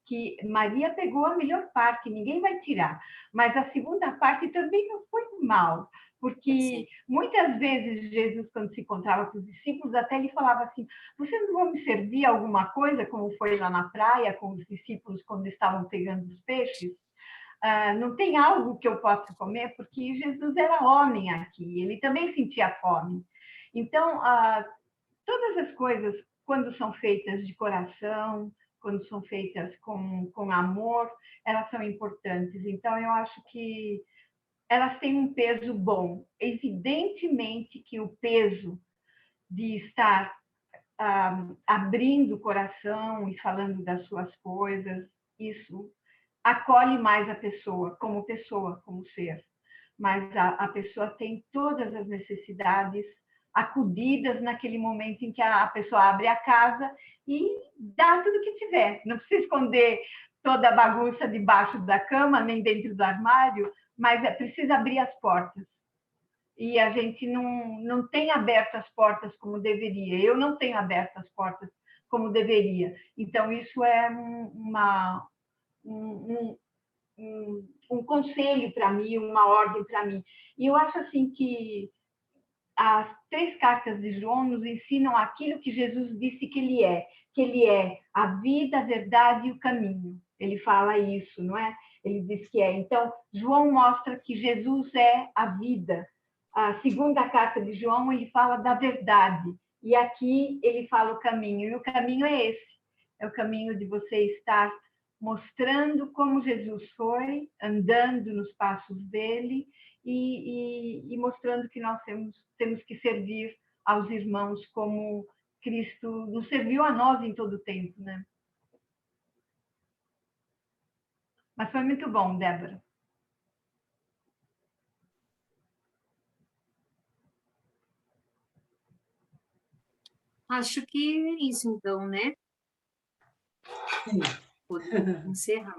que Maria pegou a melhor parte, ninguém vai tirar, mas a segunda parte também não foi mal, porque muitas vezes Jesus, quando se encontrava com os discípulos, até ele falava assim, vocês não vão me servir alguma coisa, como foi lá na praia com os discípulos quando estavam pegando os peixes? Não tem algo que eu possa comer? Porque Jesus era homem aqui, ele também sentia fome. Então, todas as coisas, quando são feitas de coração, quando são feitas com amor, elas são importantes. Então, eu acho que elas têm um peso bom. Evidentemente que o peso de estar abrindo o coração e falando das suas coisas, isso acolhe mais a pessoa, como ser. Mas a pessoa tem todas as necessidades acudidas naquele momento em que a pessoa abre a casa e dá tudo que tiver. Não precisa esconder toda a bagunça debaixo da cama, nem dentro do armário, mas precisa abrir as portas. E a gente não tem aberto as portas como deveria. Eu não tenho aberto as portas como deveria. Então, isso é um conselho para mim, uma ordem para mim. E eu acho assim que as 3 cartas de João nos ensinam aquilo que Jesus disse que ele é a vida, a verdade e o caminho. Ele fala isso, não é? Ele diz que é. Então, João mostra que Jesus é a vida. A segunda carta de João, ele fala da verdade. E aqui ele fala o caminho. E o caminho é esse. É o caminho de você estar mostrando como Jesus foi, andando nos passos dele e mostrando que nós temos que servir aos irmãos como Cristo nos serviu a nós em todo o tempo, né? Mas foi muito bom, Débora. Acho que é isso, então, né? Sim. Podemos encerrar.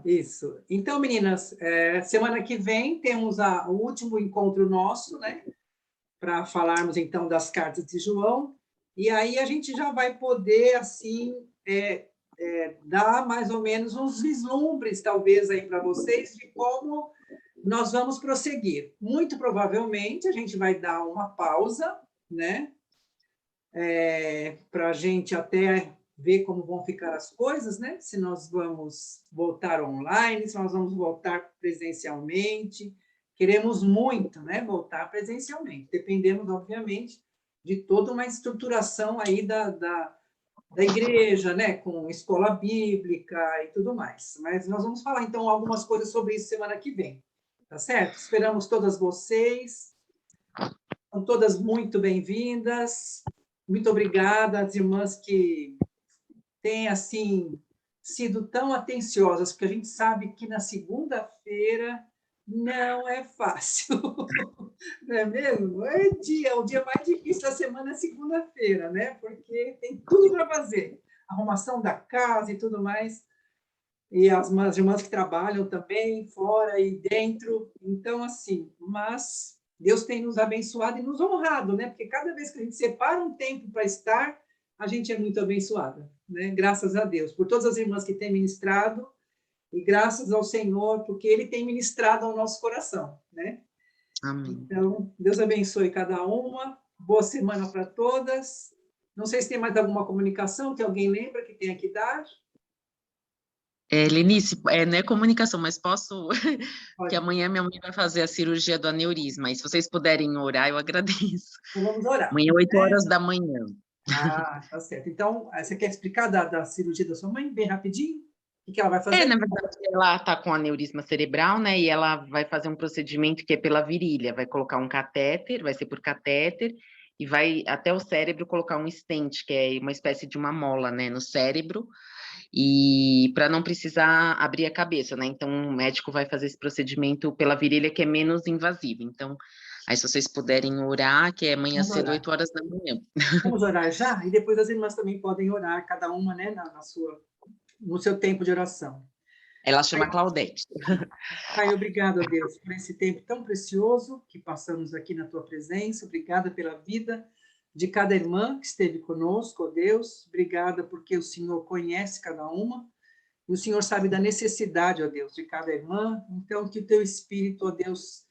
Isso. Então, meninas, semana que vem temos o último encontro nosso, né? Para falarmos, então, das cartas de João. E aí a gente já vai poder, assim, dar mais ou menos uns vislumbres, talvez, aí para vocês, de como nós vamos prosseguir. Muito provavelmente a gente vai dar uma pausa, né? Para a gente até ver como vão ficar as coisas, né? Se nós vamos voltar online, se nós vamos voltar presencialmente. Queremos muito, né? Voltar presencialmente. Dependemos, obviamente, de toda uma estruturação aí da igreja, né? Com escola bíblica e tudo mais. Mas nós vamos falar, então, algumas coisas sobre isso semana que vem. Tá certo? Esperamos todas vocês. São todas muito bem-vindas. Muito obrigada às irmãs que têm, assim, sido tão atenciosas, porque a gente sabe que na segunda-feira não é fácil, não é mesmo? O dia mais difícil da semana é segunda-feira, né? Porque tem tudo para fazer, arrumação da casa e tudo mais, e as irmãs que trabalham também, fora e dentro, então, assim, mas Deus tem nos abençoado e nos honrado, né? Porque cada vez que a gente separa um tempo para estar, a gente é muito abençoada, né? Graças a Deus, por todas as irmãs que têm ministrado, e graças ao Senhor, porque Ele tem ministrado ao nosso coração, né? Amém. Então, Deus abençoe cada uma, boa semana para todas. Não sei se tem mais alguma comunicação que alguém lembra que tenha que dar. Lenice, não é comunicação, mas posso... Pode. Que amanhã minha mãe vai fazer a cirurgia do aneurisma, e se vocês puderem orar, eu agradeço. Então, vamos orar. Amanhã, 8 horas da manhã. Tá certo. Então, você quer explicar da cirurgia da sua mãe, bem rapidinho? O que ela vai fazer? Na verdade, ela está com aneurisma cerebral, né, e ela vai fazer um procedimento que é pela virilha, vai colocar um catéter, vai ser por catéter, e vai até o cérebro colocar um stent, que é uma espécie de uma mola, né, no cérebro, e para não precisar abrir a cabeça, né, então o médico vai fazer esse procedimento pela virilha, que é menos invasivo. Então, aí se vocês puderem orar, que é amanhã cedo, 8 horas da manhã. Vamos orar já? E depois as irmãs também podem orar, cada uma, né, no seu tempo de oração. Ela chama Claudete. Pai, obrigado a Deus por esse tempo tão precioso que passamos aqui na tua presença. Obrigada pela vida de cada irmã que esteve conosco, ó Deus. Obrigada porque o Senhor conhece cada uma e o Senhor sabe da necessidade, ó Deus, de cada irmã. Então, que o teu Espírito, ó Deus,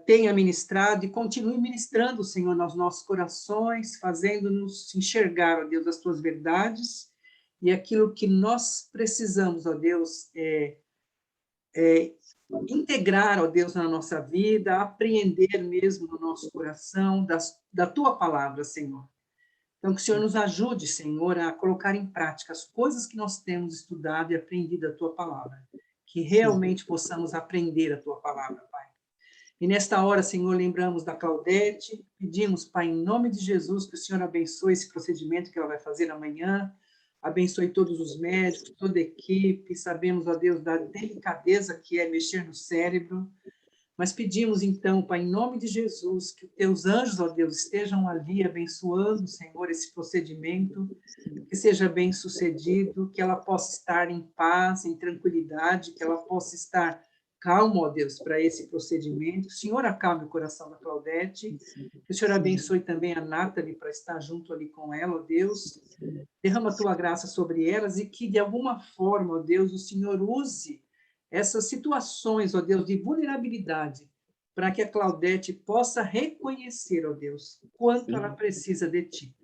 tenha ministrado e continue ministrando, Senhor, nos nossos corações, fazendo-nos enxergar, ó Deus, as tuas verdades e aquilo que nós precisamos, ó Deus, integrar, ó Deus, na nossa vida, apreender mesmo no nosso coração da tua palavra, Senhor. Então, que o Senhor nos ajude, Senhor, a colocar em prática as coisas que nós temos estudado e aprendido da tua palavra, que realmente possamos aprender a tua palavra, Pai. E nesta hora, Senhor, lembramos da Claudete, pedimos, Pai, em nome de Jesus, que o Senhor abençoe esse procedimento que ela vai fazer amanhã, Abençoe todos os médicos, toda a equipe. Sabemos, ó Deus, da delicadeza que é mexer no cérebro. Mas pedimos, então, Pai, em nome de Jesus, que os teus anjos, ó Deus, estejam ali abençoando, Senhor, esse procedimento, que seja bem sucedido, que ela possa estar em paz, em tranquilidade, que ela possa estar calma, ó Deus, para esse procedimento. O Senhor acalme o coração da Claudete, que o Senhor abençoe também a Nathalie para estar junto ali com ela, ó Deus. Derrama a tua graça sobre elas e que, de alguma forma, ó Deus, o Senhor use essas situações, ó Deus, de vulnerabilidade, para que a Claudete possa reconhecer, ó Deus, quanto ela precisa de Ti,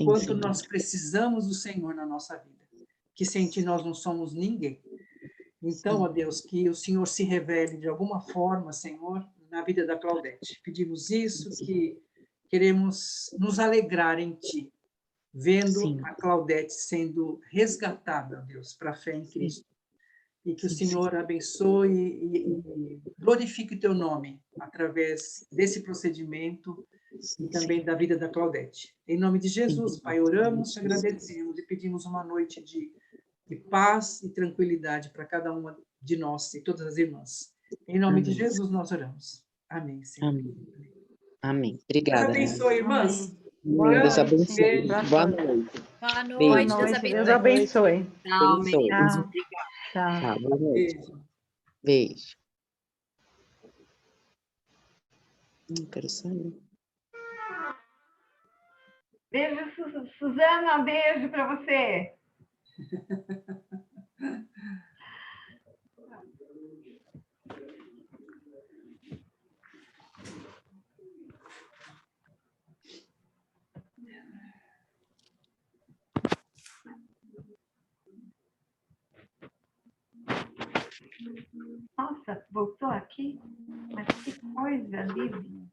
quanto nós precisamos do Senhor na nossa vida, que sem Ti nós não somos ninguém. Então, ó Deus, que o Senhor se revele de alguma forma, Senhor, na vida da Claudete. Pedimos isso, que queremos nos alegrar em Ti, vendo a Claudete sendo resgatada, ó Deus, para a fé em Cristo. E que o Senhor abençoe e glorifique o teu nome através desse procedimento e também da vida da Claudete. Em nome de Jesus, Pai, oramos, te agradecemos e pedimos uma noite de paz e tranquilidade para cada uma de nós e todas as irmãs. Em nome de Jesus nós oramos. Amém, Senhor. Amém. Amém. Deus Obrigada. abençoe, irmãs. Boa Deus noite. abençoe. Boa noite. Boa Boa noite, Deus noite. Deus abençoe. abençoe. Tchau, Abençoe. meninas. Tchau. Obrigada. Tchau. Tchau, boa noite. Beijo. Beijo. Não quero sair. Beijo, Suzana, beijo para você. Nossa, voltou aqui? Mas que coisa, Lívia.